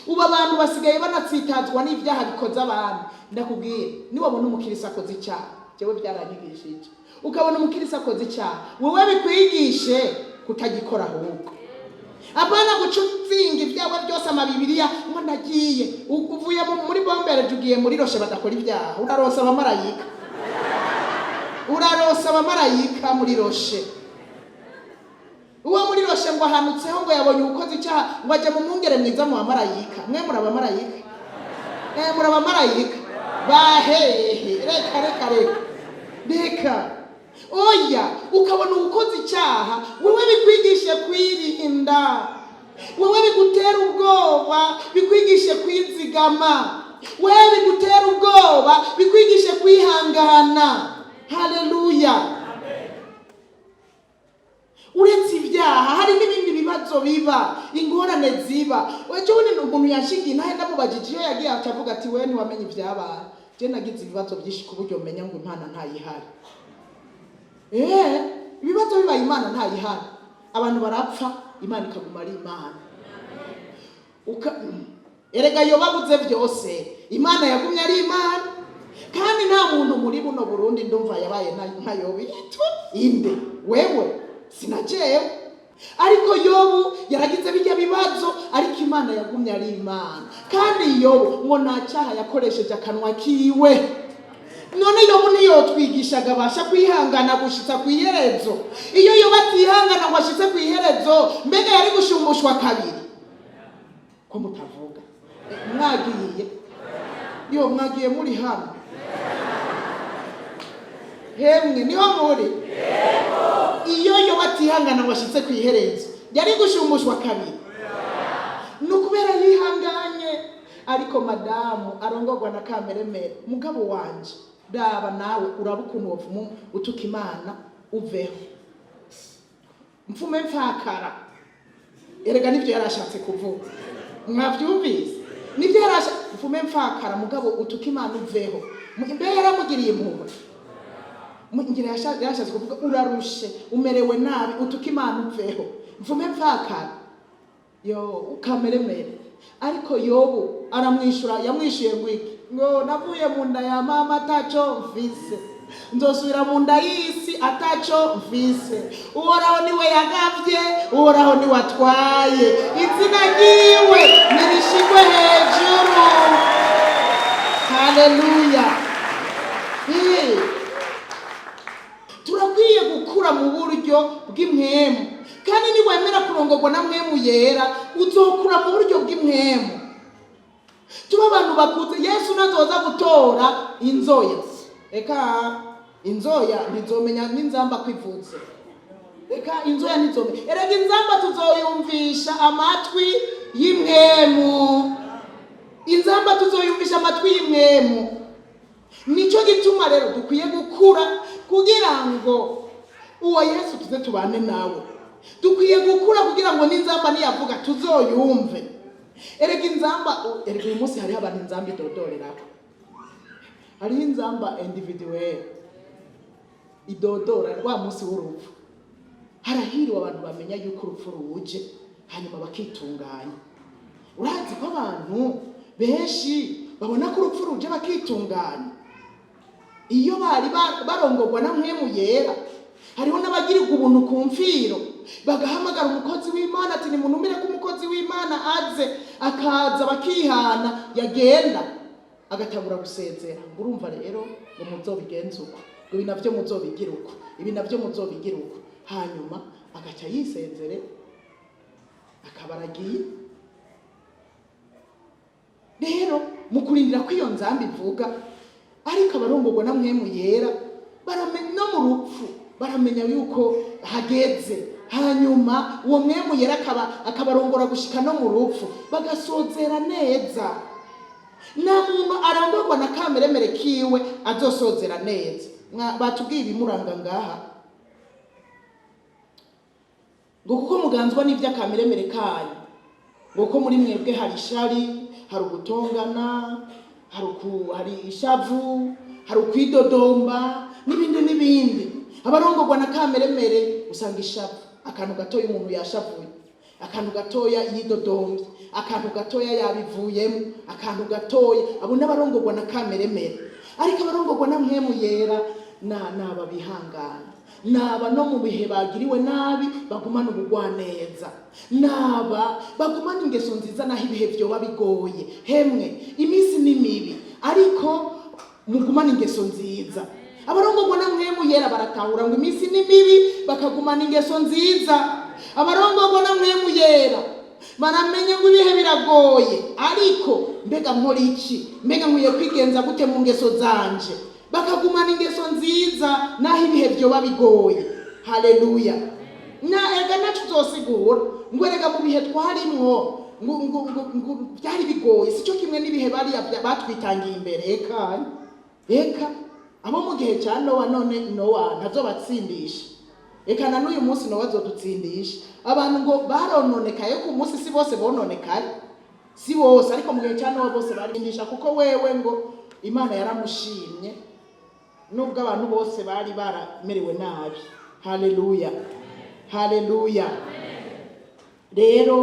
Ubu abantu basigaye banatsitazwa n'ibyaha bikoze abantu. Ndakubwiye niwabona umukristo akoze icyaha jewe byaranyigishije. Ukabona umukristo akoze icyaha wewe bikwigishe kutagikora ahubwo. Abana gucutsinga ibyawe byose amabibiliya ngo ndagiye uvuye muri bombere jugiye muri roshe badakora ibyaha. Urarosa abamarayika muri roshe. Uwo muri roshe ngo ahanutseho ngo yabonye ukoze icyaha ngo aje mu mwungere mwiza mu bamarayika. Mwe murabamarayika? Murabamarayika bahehe reka oya ukabona ukoze icyaha wewe bikwigishe kwirinda. Wewe bigutera ubwoba bikwigishe kwizigama. Wewe bigutera ubwoba bikwigishe kwihangana. Haleluya. Uretse ibyaha hari n'ibindi bibazo biba ingorane ziba. Wewe umuntu yashigiye nahe ndamubajije iyo yagiye acavuga ati wewe ntiwamenye ibyabaye. Je nagize ibibazo byinshi kuburyo menya ngo Imana ntayihari. Ibibazo bibaye Imana ntayihari. Abantu barapfa Imana ikaguma ari Imana. Erega yo babuze byose Imana yagumye ari Imana. Kandi nta muntu muri buno Burundi ndumva yabaye nka Yobu yitwa inde wewe sinajewe. Ariko Yobu yaragize bijya bibazo ariko Imana yagumye ari Imana. Kandi Yobu ngo nta cyaha yakoresheje akanwa kiwe. None Yobu niyo twigishaga basha kwihangana gushitsa ku iherezo. Iyo Yobu atihangana ngo ashitse ku iherezo mbega yari gushumushwa kabiri. Ko mutavuga mwagiye muri hano hemwe niho muri iyo Yobu atihangana ngo ashitse ku iherezo yari gushumushwa kabiri. Nukubera yihanganye. Ariko madamu arongorwa na kameremere mugabo wanje daba nawe urabukuntu wovumu utuka Imana uveho. Mpfume mfakara erega nivyo yarashatse kuvuga. Mwavyumvise nivyo yarashatse mpfume mfakara mugabo utuka Imana uveho. Mbe yaramugiriye impuhwe. Ngira yashatse kuvuga urarushe umerewe nabi utuka Imana uveho. Mpfume mfakara yo ukameremere. Ariko Yobu aramwishura yamwishuye ngo iki ngo navuye mu nda ya mama ataco mfise, nzosubira mu nda y'isi ataco mfise. Uhoraho niwe yagavye, uhoraho niwe atwaye, izina ryiwe nirishigwe hejuru. Haleluya. Turakwiye gukura mu buryo bw'impwemu, kandi niwemera kurongorwa na mpwemu yera uzokura mu buryo bw'impwemu. Tuba abantu bakuze. Yesu nazoza gutora inzoya, eka inzoya ntizomenya n'inzamba kwivutse, eka inzoya ntizomenya. Erega inzamba tuzoyumvisha amatwi y'impwemu, inzamba tuzoyumvisha amatwi y'impwemu. Nico gituma rero dukwiye gukura kugira ngo uwo Yesu tuze tubane nawe. Dukwiye gukura kugira ngo n'inzamba niyavuga tuzoyumve. Erega inzamba, erega uyu munsi hariho abantu inzamba idodorerako. Hariho inzamba individuel idodora wa munsi w'urupfu. Harahiriwe abantu bamenya yuko urupfu ruje hanyuma bakitunganya. Urazi ko abantu benshi babona ko urupfu ruje bakitunganya iyo bari barongorwa na mpwemu yera. Hariho n'abagirirwa ubuntu ku mfiro, bagahamagara umukozi w'Imana ati nimunumire ko umukozi w'Imana aze, akaza bakihana, yagenda agatangura gusezera. Urumva rero ngo muzobigenza uko, ngo ibi navyo muzobigira uko, ibi navyo muzobigira uko. Hanyuma agaca yisezere akabaragiye. Rero mu kurindira ko iyo nzamba ivuga, ariko abarongorwa na mpwemu yera baramenya no mu rupfu, baramenya yuko hageze. Hanyuma uwo mpwemu yera akabarongora gushika no mu rupfu, bagasozera neza. Nta muntu arangorwa na kameremere kiwe azosozera neza. Batubwiye ibimuranga ngaha ngo kuko muganzwa n'ivy'akameremere kanyu, ngo ko muri mwebwe hari ishari, hari ugutongana, hari ishavu, hari ukwidodomba n'ibindi n'ibindi. Abarongorwa na kameremere usanga ishavu, akantu gatoya umuntu yashavuye, akantu gatoya yidodombye, akantu gatoya yabivuyemo, akantu gatoya. Abo n'abarongorwa na kameremere. Ariko abarongorwa na mpwemu yera naba bihangana, naba no mu bihe bagiriwe nabi bagumana ubugwaneza, naba bagumana ingeso nziza naho ibihe vyoba bigoye. Hemwe imisi ni mibi, ariko mugumana ingeso nziza. Abarongorwa na mpwemu yera baratahura ngo imisi ni mibi bakagumana ingeso nziza. Abarongorwa na mpwemu yera baramenya ngo ibihe biragoye, ariko mbega nkora iki, mbega nkwiye kwigenza gute mu ngeso zanje, bakagumana ingeso nziza naho ibihe vyoba bigoye. Haleluya. Ega nacu tuzosigura ngo erega mu bihe twarimwo ngo byari bigoye, sico kimwe n'ibihe bariya batwitangiye imbere. Eka abo mu gihe cya Nowa, none Nowa ntazobatsindisha. Eka na n'uyu munsi Nowa azodutsindisha. Abantu ngo barononekaye ku munsi, si bose bononekaye, si bose, ariko mu gihe cya Nowa bose barindisha, kuko wewe ngo Imana yaramushimye nubwo abantu bose bari baramerewe nabi. Haleluya. Haleluya. Rero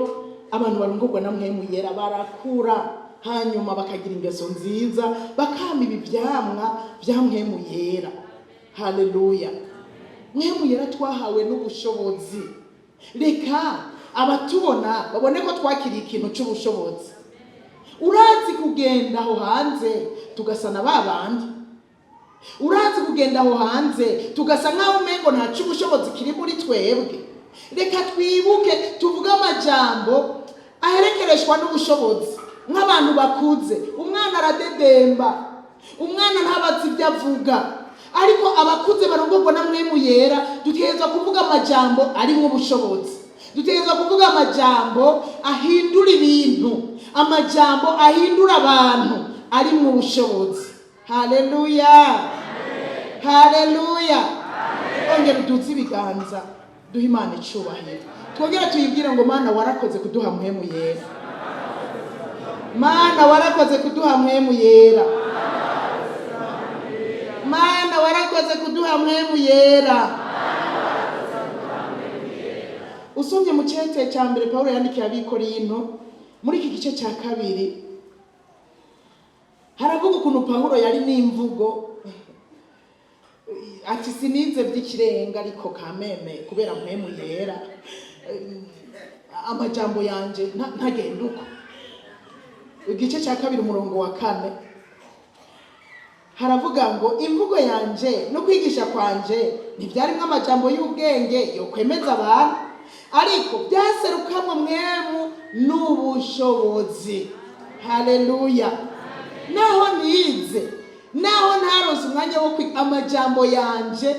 abantu barongorwa na mpwemu yera barakura, hanyuma bakagira ingeso nziza, bakama ibi vyamwa vya mpwemu yera. Haleluya. Mpwemu yera twahawe n'ubushobozi. Reka abatubona babone ko twakiriye ikintu c'ubushobozi. Urazi kugenda aho hanze tugasana babandi, urazi kugenda aho hanze tugasa nkaho umengo nta c'ubushobozi kiri muri twebwe. Reka twibuke tuvuge amajambo aherekereshwa n'ubushobozi. Nk'abantu bakuze, umwana aradedemba, umwana ntabazi ibyo avuga, ariko abakuze barongorwa na mpwemu yera dutegerezwa kuvuga amajambo arimo ubushobozi. Dutegerezwa kuvuga amajambo ahindura ibintu, amajambo ahindura abantu arimo ubushobozi. Haleluya. Haleluya. Ongera uduze ibiganza duha Imana icubahiro, twongera tuyibwire ngo Mana warakoze kuduha mpwemu yera. Mana warakoze kuduha mpwemu yera. Mana warakoze kuduha mpwemu yera. Usomye mu cete cya mbere Paulo yandikiye Abikorinto muri iki gice cya kabiri, haravuga ukuntu Pawulo yari n'imvugo ati sinize by'ikirenga ariko kameme kubera Mpwemu yera amajambo yanje ntagenda uko. Igice cya 2 umurongo wa 4 haravuga ngo imvugo yanje no kwigisha kwanje ntibyari nk'amajambo y'ubwenge yo kwemeza abantu, ariko byaserukamwe Mpwemu n'ubushobozi. Haleluya. Naho nize, naho ntaronse umwanya wo kwiga, amajambo yanje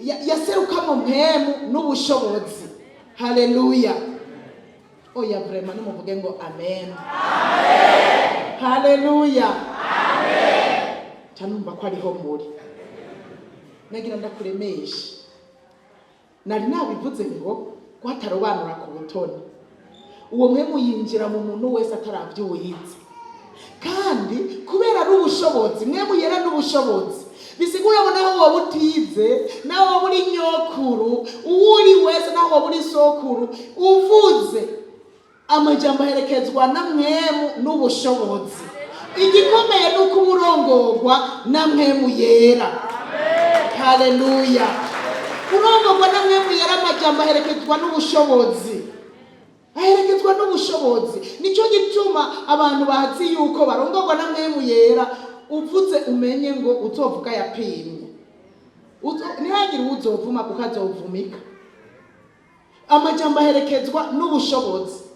yaserukamwe Mpwemu n'ubushobozi. Haleluya. Oya vrema nimuvuge ngo amen. Amen. Haleluya. Amen. Tanumva ko ariho muri. Nagira ndakuremesha. Nari nabivuze ngo kwatarobanura ku butoni. Uwo Mpwemu yinjira mu muntu wese ataravyuyize. Kandi kubera ari ubushobozi, Mpwemu yera n'ubushobozi. Bisigura ngo naho wowe utize, naho wowe uri nyokuru, uwuri wese naho wowe uri sokuru, uvuze amajambo aherekezwa na Mpwemu n'ubushobozi. Igikomeye nuko uburongorwa na Mpwemu yera. Amen. Haleluya. Urongorwa na Mpwemu yera, amajambo aherekezwa n'ubushobozi. Aherekezwa n'ubushobozi. Nico gituma abantu bazi yuko barongorwa na Mpwemu yera, uvuze umenye ngo uzovuga yapimye. Ntihagire uzovuma kuko azovumika. Amajambo aherekezwa n'ubushobozi.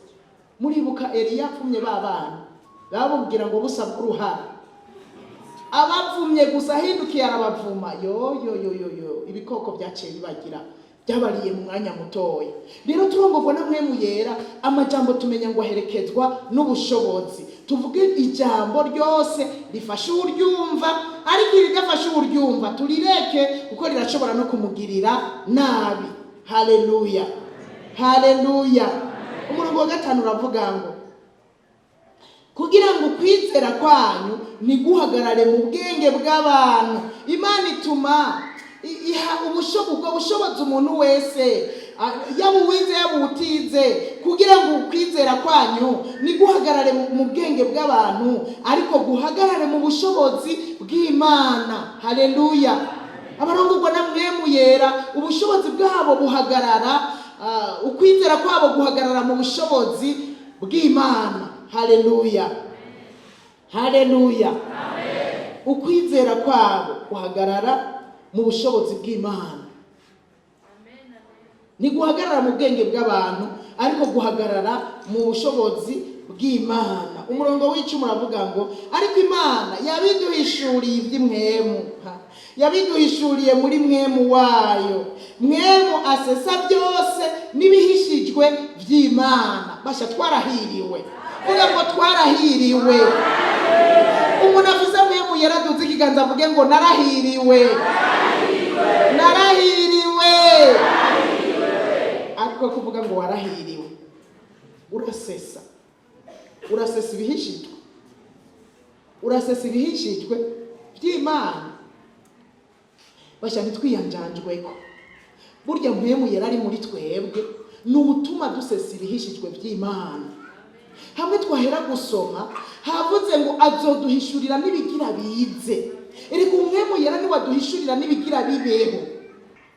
Muribuka Eliya apfumye babana, babubwira ngo busabwe uruhara. Abavumye gusa hindukiye arabavuma. Yo ibikoko byaciye bibagira, byabariye mu mwanya mutoya. Rero turongorwa na Mpwemu yera, amajambo tumenya ngo aherekezwa n'ubushobozi. Tuvuge ijambo ryose rifasha uryumva, ariko iridafasha uryumva turireke kuko rirashobora no kumugirira nabi. Haleluya. Haleluya. Umurongo wa 5 uravuga ngo kugira ngo kwizera kwanyu niguhagarare mu bwenge bw'abantu. Imana ituma iha ubushobozi umuntu wese, yaba uwize yaba utize, kugira ngo kwizera kwanyu niguhagarare mu bwenge bw'abantu, ariko guhagarare mu bushobozi bw'Imana. Haleluya. Abarongorwa na Mpwemu yera, ubushobozi bwabo buhagarara, ukwizera kwabo guhagarara mu bushobozi bw'Imana. Haleluya. Haleluya. Amen. Ukwizera kwabo guhagarara mu bushobozi bw'Imana. Amen. Ni guhagarara mu bwenge bw'abantu, ariko guhagarara mu bushobozi bw'Imana. Umurongo w'icumi uravuga ngo ariko Imana yabiduhishuriye iby'Mpwemu, yabiduhishuriye muri Mpwemu wayo. Mpwemu asesa byose n'ibihishijwe by'Imana. Basha twarahiriwe. Vuga ngo twarahiriwe. Umuntu afise Mpwemu yaraduze ikiganza avuge ngo narahiriwe. Narahiriwe. Ariko kuvuga ngo warahiriwe, urasesa ibihishijwe, urasesa ibihishijwe by'Imana. Basha ntitwiyanjanjweko. Burya Mpwemu yera ari muri twebwe, n'ubutuma dusesa ibihishijwe by'Imana. Hamwe twahera gusoma havuze ngo azoduhishurira n'ibigira bize. Eriko Mpwemu yera ni waduhishurira n'ibigira bibeho.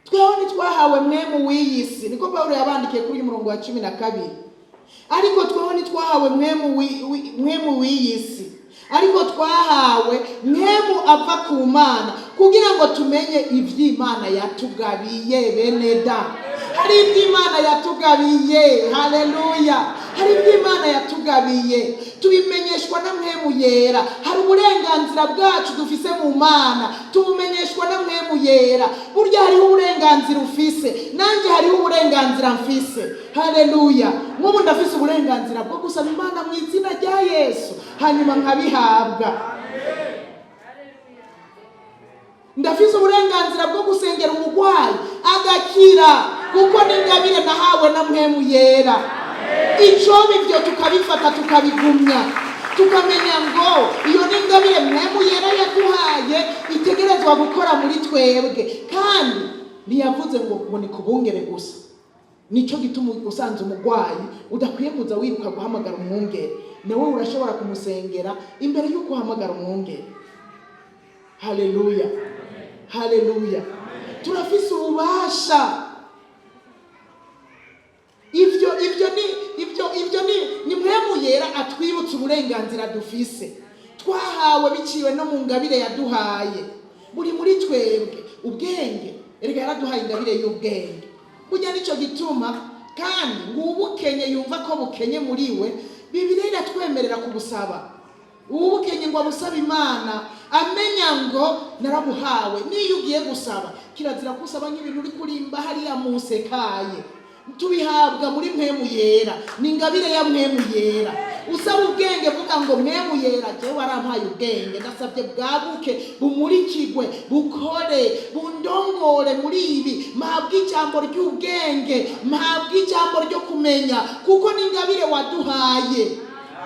Tweho nitwahawe Mpwemu w'iyisi, niko Pawulo yabandikiye kuri umurongo wa 12. Ariko tweho nitwahawe Mpwemu w'iyisi, ariko twahawe Mpwemu ava ku Mana, kugira ngo tumenye ivy'Imana yatugabiye bene da. Hari ivy'Imana yatugabiye. Haleluya. Hari ivy'Imana yatugabiye, tubimenyeshwa na Mpwemu yera. Hari uburenganzira bwacu dufise mu Mana, tubumenyeshwa na Mpwemu yera. Burya hariho uburenganzira ufise, nanje hariho uburenganzira mfise. Haleluya. Nk'ubu ndafise uburenganzira bwo gusaba Imana mu izina rya Yesu, hanyuma nkabihabwa. Ndafise uburenganzira bwo gusengera umugwayi agakira, kuko n'ingabire nahawe na Mpwemu yera. Icobi byo tukabifata tukabigumya, tukamenya ngo iyo n'ingabire Mpwemu yera yaduhaye itegerezwa gukora muri twebwe. Kandi ntiyavuze ngo ni kubungere gusa. Nico gituma usanze umugwayi udakwiye kuza wiruka guhamagara umwungere. nawe urashobora kumusengera imbere y'uko uhamagara umwungere. Haleluya, haleluya. Turafise ububasha. Ibyo ni Mpwemu Yera atwibutsa uburenganzira dufise twahawe biciwe no mu ngabire yaduhaye. Buri muri twebwe ubwenge, erega yaraduhaye ingabire y'ubwenge. Burya nico gituma kandi ngubukenye yumva ko bukenye muri we, Bibiliya iratwemerera kubusaba. Ubukenye ngo abusaba Imana amenya ngo narabuhawe. Niyo ugiye gusaba kirazira kusaba nk'ibintu uri kurimba hariya musekaye. Tubihabwa muri Mpwemu Yera, ni ingabire ya Mpwemu Yera. Usaba ubwenge vuga ngo Mpwemu Yera jewe warampaye ubwenge, ndasabye bwaguke bumurikigwe bukore bundongore muri ibi, mpabwe ijambo ry'ubwenge, mpabwe ijambo ryo kumenya, kuko ni ingabire waduhaye.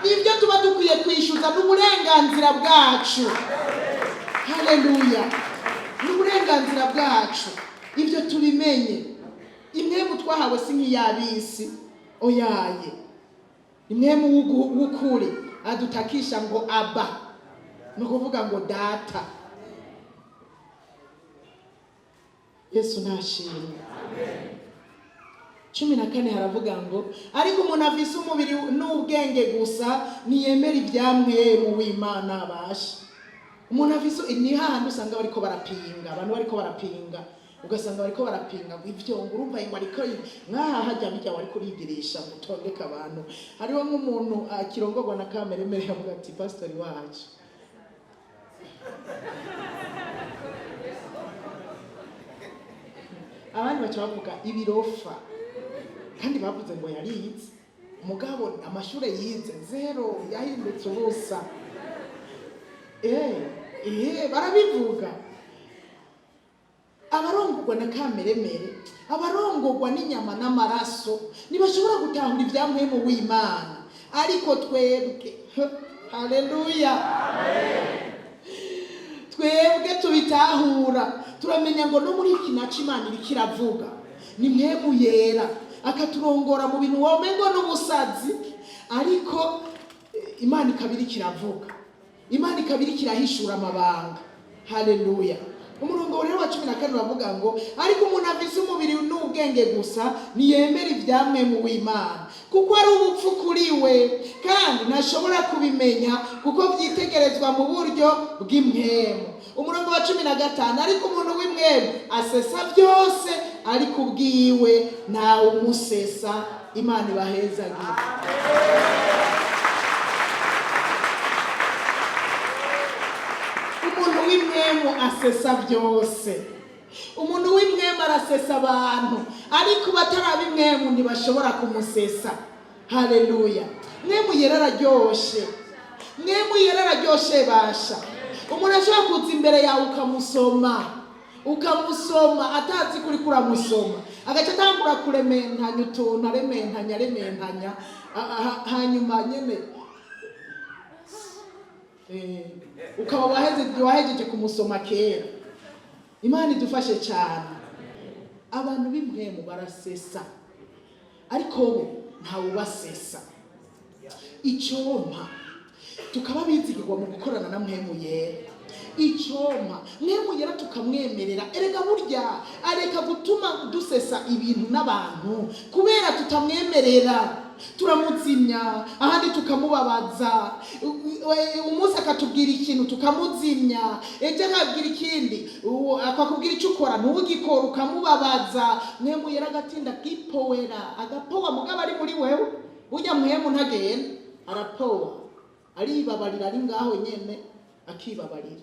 Nibyo tuba dukwiye kwishyuza n'uburenganzira bwacu. Haleluya, n'uburenganzira bwacu. Ibyo tubimenye. Impwemu twahawe si nk'iyabisi, oyaye. Impwemu w'ukuri adutakisha ngo aba, no kuvuga ngo data. Yesu nashimwe. 14 haravuga ngo ariko umuntu afise umubiri n'ubwenge gusa niyemera ibya Mpwemu w'Imana abasha. Umuntu afise ni hahandi usanga bariko barapinga, abantu bariko barapinga, ugasanga bariko barapinga ivyo ngurumva ngo ariko nkaha hajya bijya wari kurigirisha gutondeka abantu. Hariho nk'umuntu akirongorwa na kamere mere yavuga ati pastor wacu abandi bacha bavuga ibirofa, kandi bavuze ngo yarize umugabo amashure yize zero yahindutse ubusa. Barabivuga. Abarongorwa na kameremere, abarongorwa n'inyama n'amaraso ntibashobora gutahura ibya Mpwemu w'Imana. Ariko twebwe, haleluya, twebwe tubitahura, turamenya ngo no muri iki naco Imana iri kiravuga. Ni Mpwemu Yera akaturongora mu bintu womengo n'ubusazi, ariko Imana ikabiri kiravuga, Imana ikabiri kirahishura amabanga. Haleluya. Umurongo rero wa 14 bavuga ngo ariko umuntu afise umubiri n'ubwenge gusa niyemera ibya Mpwemu w'Imana, kuko ari ubupfu kuri we kandi ntashobora kubimenya kuko byitegerezwa mu buryo bw'impwemu. Umurongo wa 15 ariko umuntu w'Impwemu asesa byose, ariko ubwiwe ntawe umusesa. Imana ibahezagira. Umuntu w'Impwemu asesa byose. Umuntu w'Impwemu arasesa abantu, ariko bataraba Impwemu ntibashobora kumusesa. Haleluya. Mpwemu Yera araryoshe. Mpwemu Yera araryoshe basha. Umuntu ashobora kuza imbere yawe ukamusoma atazi kuri kuramusoma, agaca atangura kurementanya utuntu, arementanya hanyuma nyene ukaba wahejeje kumusoma kera. Imana idufashe cyane. Abantu b'Impwemu barasesa, ariko bo ntawe ubasesa. Icompa tukaba bizigirwa mu gukorana na Mpwemu Yera. Icompa Mpwemu Yera tukamwemerera, erega burya areka gutuma dusesa ibintu n'abantu kubera tutamwemerera. Turamuzimya, ahandi tukamubabaza. Umunsi akatubwira ikintu tukamuzimya, ejo akabwira ikindi, akakubwira icyo ukora ntugikora ukamubabaza. Mpwemu Yera agatinda kipowera, agapowa mugabo ari muri wewe. Burya Mpwemu ntagenda, arapowa, aribabarira, ari ngaho nyene akibabarira,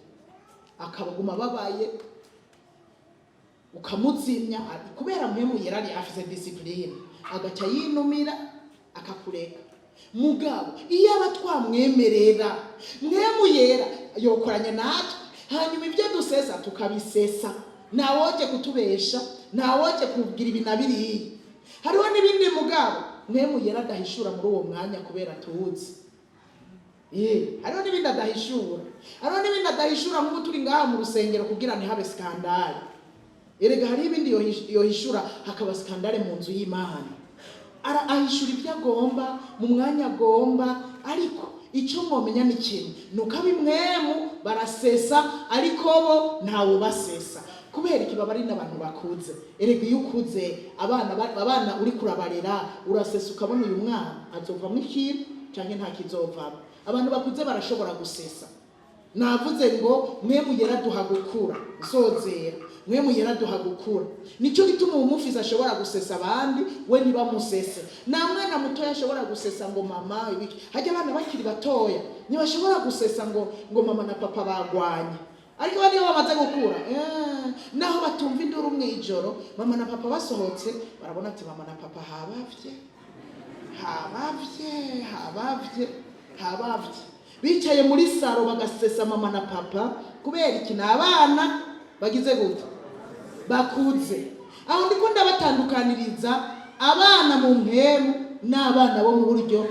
akabaguma babaye, ukamuzimya. Kubera Mpwemu Yera ari afise discipline, agaca yinumira akakureka. Mugabo iyo abatwamwemerera, Mpwemu Yera yokoranye natwe, hanyuma ibyo dusesa tukabisesa. Nawoje kutubesha, nawoje kubwira ibinabiriye. Hariho n'ibindi mugabo Mpwemu Yera adahishura muri uwo mwanya kubera tuzi. Hariho n'ibindi adahishura. Hariho n'ibindi adahishura nk'ubu turi ngaha mu rusengero kugira ntihabe skandale. Erega hari ibindi yohishura hakaba skandale mu nzu y'Imana. Ahishura ibyo agomba mu mwanya agomba, ariko icyo mwomenya ni kimwe nuko ab'Mpwemu barasesa ariko bo ntawe basesa. Kubera iki baba ari n'abantu bakuze. Erega iyo ukuze abana uri kurabarera urasesa ukabona uyu mwana azovamo ikintu cyangwa nta kizovamo. Abantu bakuze barashobora gusesa. Navuze ngo Mpwemu yera duha gukura zozera, Mpwemu yera duha gukura. Nicyo gituma umufisi ashobora gusesa abandi we ntibamusese. Nta mwana mutoya ashobora gusesa ngo mama ibiki. Hajya abana bakiri batoya ntibashobora gusesa ngo mama na papa bagwanye. Ariko baniyo bamaze gukura naho batumva induru mwijoro mama na papa basohotse barabona ati mama na papa habavye bicaye muri saro bagasesa mama na papa. Kubera iki? Abana bagize gute bakuze. Aho ndiko ndabatandukaniriza abana mu Mpwemu n'abana bo mu buryo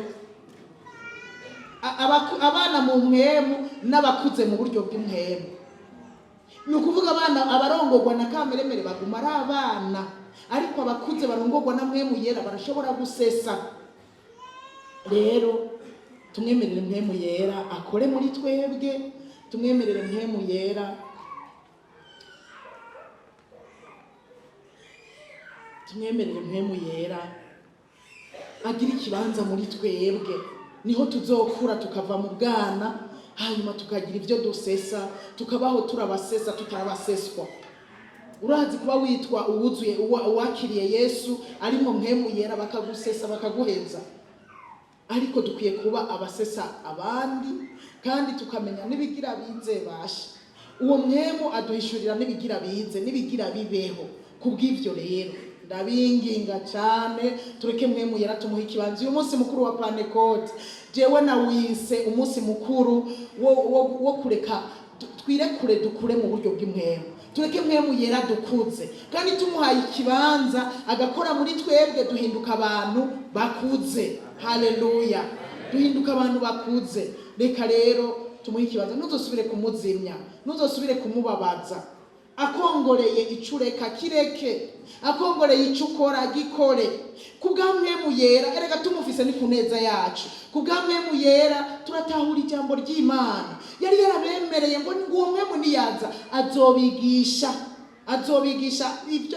abana mu Mpwemu n'abakuze mu buryo bw'Impwemu. Ni ukuvuga abana abarongorwa na kameremere baguma ari abana, ariko abakuze barongorwa na Mpwemu yera barashobora gusesa. Rero tumwemerere Mpwemu yera akore muri twebwe, tumwemerere Mpwemu yera agira ikibanza muri twebwe. Niho tuzokura tukava mu bwana, hanyuma tukagira ibyo dusesa, tukabaho turabasesa tutarabaseswa. Urazi kuba witwa uwuzuye uwakiriye Yesu ari mu Mpwemu yera bakagusesa bakaguheza. Ariko dukwiye kuba abasesa abandi kandi tukamenya nibigira bize basha. Uwo Mpwemu aduhishurira nibigira bize nibigira bibeho. Kubw'ivyo rero ndabinginga cyane tureke Mpwemu yera tumuha ikibanza. Uyu munsi mukuru wa Pentecote jewe na wise umunsi mukuru wo kureka twirekure dukure mu buryo bw'Impwemu. Tureke Mpwemu yera dukuze kandi tumuhaye ikibanza agakora muri twebwe duhinduka abantu bakuze. Haleluya, duhinduka abantu bakuze. Reka rero tumuhe ikibanza, ntuzosubire kumuzimya, ntuzosubire kumubabaza. Akongoreye icureka kireke, akongoreye icukora gikore. Kubwa Mpwemu yera erega tumufise ni kuneza yacu. Kubwa Mpwemu yera turatahura ijambo ry'Imana. Yari yarabemereye ngo uwo Mpwemu niyaza azobigisha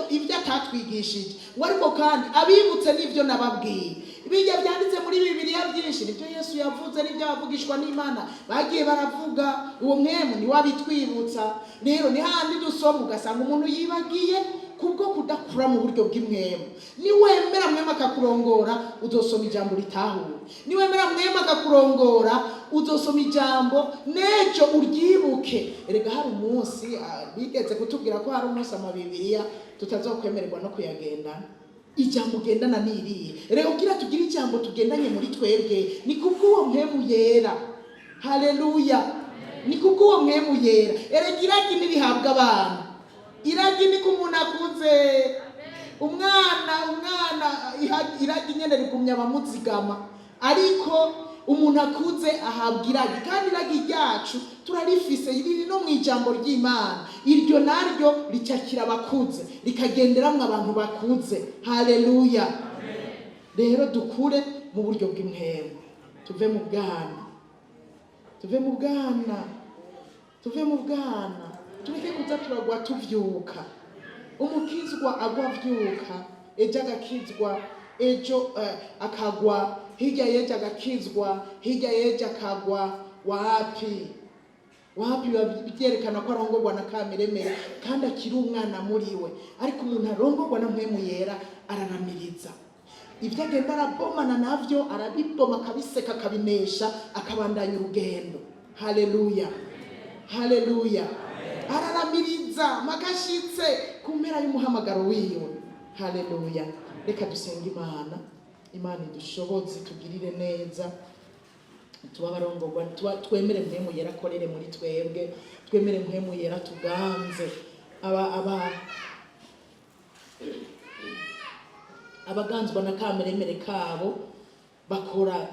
ibyo atatwigishije. Ariko kandi abibutse n'ibyo nababwiye. Ibijya byanditse muri Bibiliya byinshi nibyo Yesu yavuze n'ibyo abavugishwa n'Imana bagiye baravuga. Uwo Mpwemu ni wabitwibutsa. Rero ni handi dusoma ugasanga umuntu yibagiye kubwo kudakura mu buryo bw'Impwemu. Ni wemera Mpwemu akakurongora uzosoma ijambo ritahura. Ni wemera Mpwemu akakurongora uzosoma ijambo nejo uryibuke. Erega hari umunsi bigeze kutubwira ko hari umunsi amabibiliya tutazokwemererwa no kuyagendana. Ijambo gendana niriye. Rero kugira tugire ijambo tugendanye muri twebwe ni kubwo Mpwemu yera. Haleluya, ni kubwo Mpwemu yera. Erega iragi nirihabwa abana. Iragi ni kumuntu akuze. Umwana iragi nyene rigumya abamuzigama, ariko umuntu akuze ahabwa iragi. Kandi iragi ryacu turarifise riri no mu ijambo ry'Imana. Iryo naryo ricakira abakuze rikagenderamwe abantu bakuze. Haleluya. Rero dukure mu buryo bw'Impwemu, tuve mu bwana, tureke kuza turagwa tuvyuka. Umukizwa agwa vyuka, ejo agakizwa, ejo akagwa, hirya yejo agakizwa, hirya yejo akagwa. Wapi byerekana ko arongorwa na kameremere kandi akiri umwana muri we. Ariko umuntu arongorwa na Mpwemu yera araramiriza. Ibyo agenda arabomana navyo arabiboma akabiseka akabinesha akabandanya urugendo. Haleluya, araramiriza magashitse ku mpera y'umuhamagaro wiwe. Haleluya. Reka dusenga Imana idushoboze tugirire neza. Tuba barongorwa twemere Mpwemu yera akorere muri twebwe, twemere Mpwemu yera tuganze. Abaganzwa na kameremere kabo bakora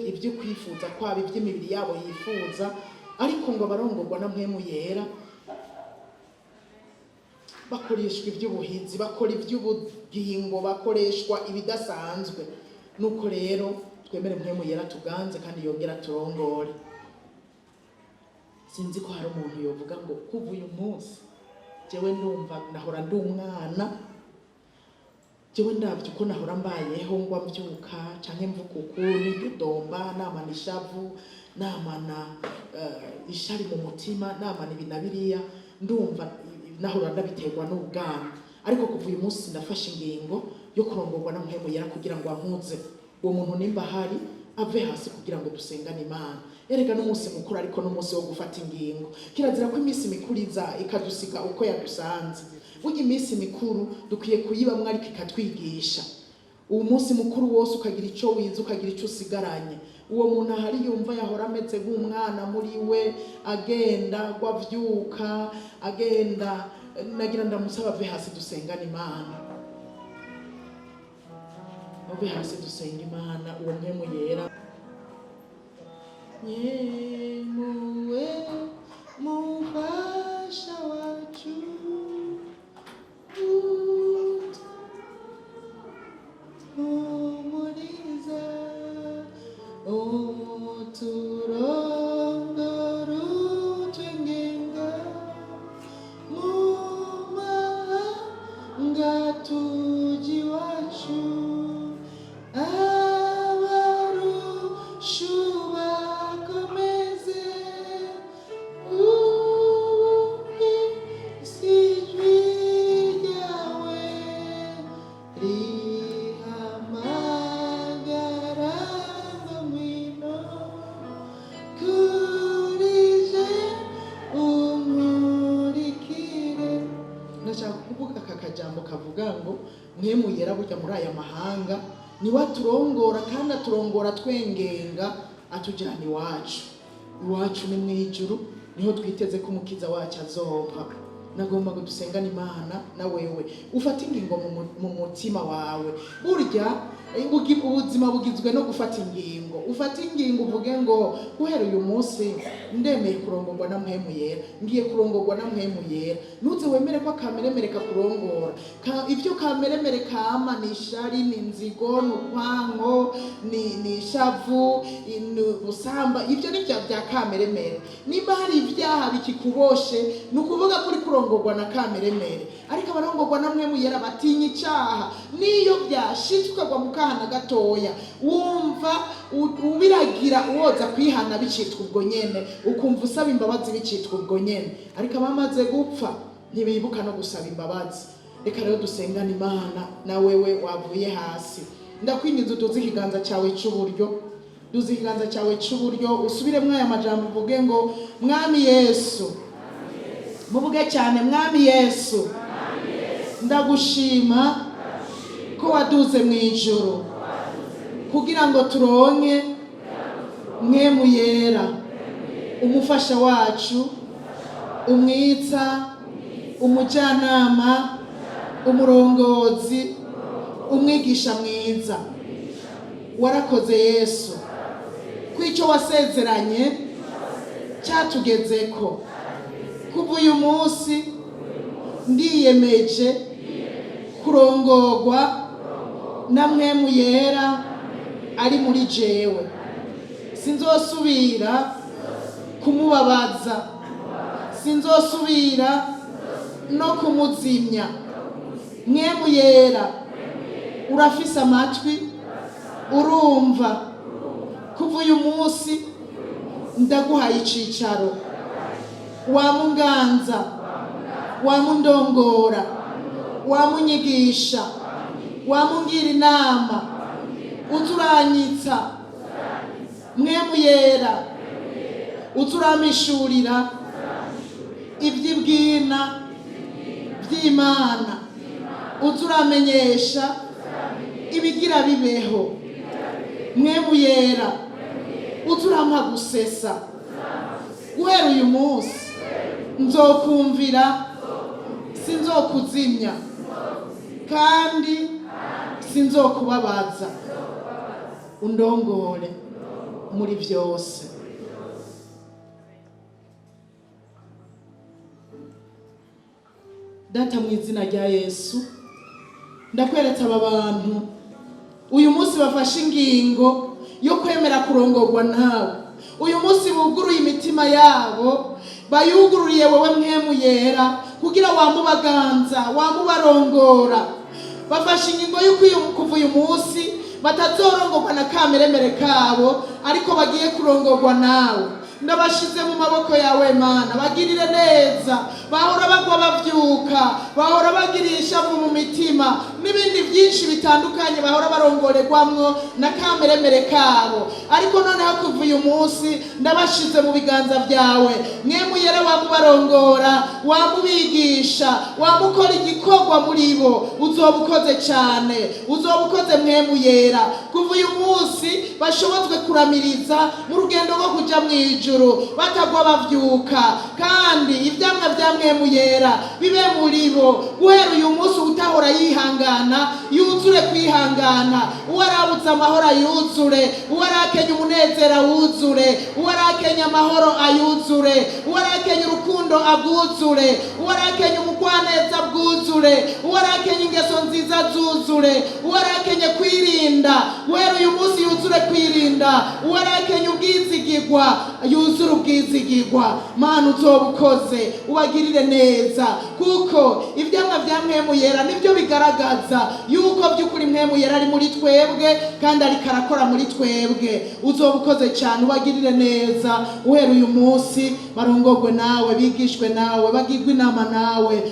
ibyo kwifuza kwabo, iby'imibiri yabo yifuza. Ariko ngo abarongorwa na Mpwemu yera bakoreshwa iby'ubuhinzi, bakora iby'ubugingo, bakoreshwa ibidasanzwe. Nuko rero twemere Mpwemu Yera tuganze kandi yongera turongore. Sinzi ko hari umuntu yovuga ngo kuva uyu munsi jewe ndumva nahora ndi umwana, jewe ndavye uko nahora mbayeho ngwa mvyuka canke mvuga ukuri ndomba namana ishavu namana ishari mu mutima namana ibinabiriya, ndumva nahora ndabiterwa n'ubwana. Ariko kuva uyu munsi ndafashe ingingo yo kurongorwa na Mpwemu Yera kugira ngo ampuze. Uwo muntu nimba hari ave hasi kugira ngo dusengane Imana. Erega n'umunsi mukuru ariko n'umunsi wo gufata ingingo. Kirazira ko iminsi mikuru iza ikadusiga uko yadusanze. Burya iminsi mikuru dukwiye kuyibamwo ariko ikatwigisha. Uwo munsi mukuru wose ukagira ico wiza, ukagira ico usigaranye. Uwo muntu ahari yumva yahora ameze nk'umwana muri we, agenda gwavyuka, agenda, nagira ndamusaba ave hasi dusengane Imana. Ave hasi dusenga Imana, uwo Mpwemu Yera. Nyemuwe mufasha wacu, umuriza uturongoro twengenga mumahanga tuji wacu, abarushu bakomeze isijwi ryawe rihamagara ngwino kurije umurikire. Ndashaka kuvuga aka kajambo kavuga ngo Mpwemu Yera burya muri aya mahanga niwe aturongora, kandi aturongora twengenga atujyana iwacu. Iwacu ni mwijuru, niho twiteze ko umukiza wacu azova. Nagomba ngo dusengane Imana na wewe ufata ingingo mu mutima wawe. Burya ubuzima bugizwe no gufata ingingo. Ufata ingingo uvuge ngo guhera uyu munsi ndemeye kurongorwa na Mpwemu Yera, ngiye kurongorwa na Mpwemu Yera. Ntuze wemere ko kameremere kakurongora. Ibyo kameremere kama ni ishari, ni inzigo, ni ukwanko, ni ishavu, ni usamba. Ibyo ni bya kameremere. Niba hari ibyaha bikikuboshe nukuvuga kuri kurongorwa na kameremere. Ariko abarongorwa na Mpwemu Yera batinya icyaha. Niyo byashitswe kwa mukahana gatoya, wumva ubiragira uwoza kwihana bicitwa ubwo nyene, ukumva usaba imbabazi bicitwa ubwo nyene. Ariko abamaze gupfa ntibibuka no gusaba imbabazi. Reka rero dusengane Imana na wewe wavuye hasi. Ndakwinginze uduze ikiganza cyawe cy'uburyo, duze ikiganza cyawe cy'uburyo, usubiremwo aya majambo uvuge ngo Mwami Yesu. Muvuge cyane, Mwami Yesu, ndagushima ko waduze mu ijuru kugira ngo turonke Mpwemu Yera, umufasha wacu, umwitsa, umujyanama, umurongozi, umwigisha mwiza. Warakoze Yesu kw'icyo wasezeranye cyatugezeko. Kuva uyu munsi ndiyemeje kurongorwa na Mpwemu Yera ari muri jewe. Sinzosubira kumubabaza, sinzosubira no kumuzimya. Mpwemu Yera, urafise amatwi, urumva. Kuva uyu munsi ndaguhaye icicaro. Wamunganza, wamundongora, wamunyigisha, wamungira inama, uturanyitsa. Mpwemu Yera, uturamishurira iby'ibwina by'Imana, uturamenyesha ibigira bibeho. Mpwemu Yera, uturampa gusesa. Guhera uyu munsi nzokumvira, sinzokuzimya, kandi sinzokubabaza. Undongore muri byose. Data, mu izina rya Yesu, ndakweretse aba bantu uyu munsi bafashe ingingo yo kwemera kurongorwa nawe. Uyu munsi buguruye imitima yabo, bayugururiye wowe Mpwemu Yera kugira wamubaganza, wamubarongora. Bafashe ingingo y'uko kuva uyu munsi batazorongorwa na kameremere kabo, ariko bagiye kurongorwa nawe. Ndabashize mu maboko yawe Mana, bagirire neza. Bahora bagwa bavyuka, bahora bagirisha mu mitima n'ibindi byinshi bitandukanye bahora barongorerwamwo na kameremere kabo, ariko noneho kuva uyu munsi ndabashize mu biganza byawe. Mpwemu Yera wamubarongora, wamubigisha, wamukora igikorwa muri bo. Uzobukoze cyane, uzobukoze Mpwemu Yera. Kuva uyu munsi bashobozwe kuramiriza mu rugendo rwo kuja mu ijuru batagwa bavyuka, kandi ivyamwa vya Mpwemu Yera bibe muri bo. Guhera uyu munsi utahora yihangana yuzure kwihangana, uwarabuze amahoro yuzure, uwarakenye umunezero wuzure, uwarakenye amahoro ayuzure, uwarakenye urukundo aguzure, uwarakenye umugwaneza bwuzure, uwarakenye ingeso nziza zuzure, uwarakenye kwirinda guhera uyu munsi yuzure kwirinda, uwarakenye ubwizigirwa yuzure ubwizigirwa. Mana uzobukoze, ubagirire neza, kuko ivyamwa vya Mpwemu Yera nivyo bigaragaza yuko by'ukuri Mpwemu Yera ari muri twebwe kandi ariko arakora muri twebwe. Uzobukoze cyane, ubagirire neza. Uhera uyu munsi barongorwe nawe, bigishwe nawe, bagirwe inama nawe,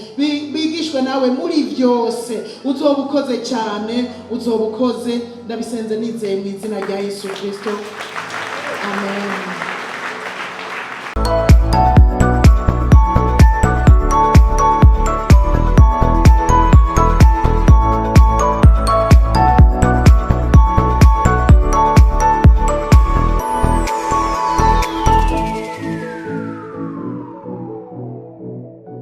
bigishwe nawe muri byose. Uzobukoze cyane, uzobukoze. Ndabisenze nizeye mu izina rya Yesu Kristo. Amen.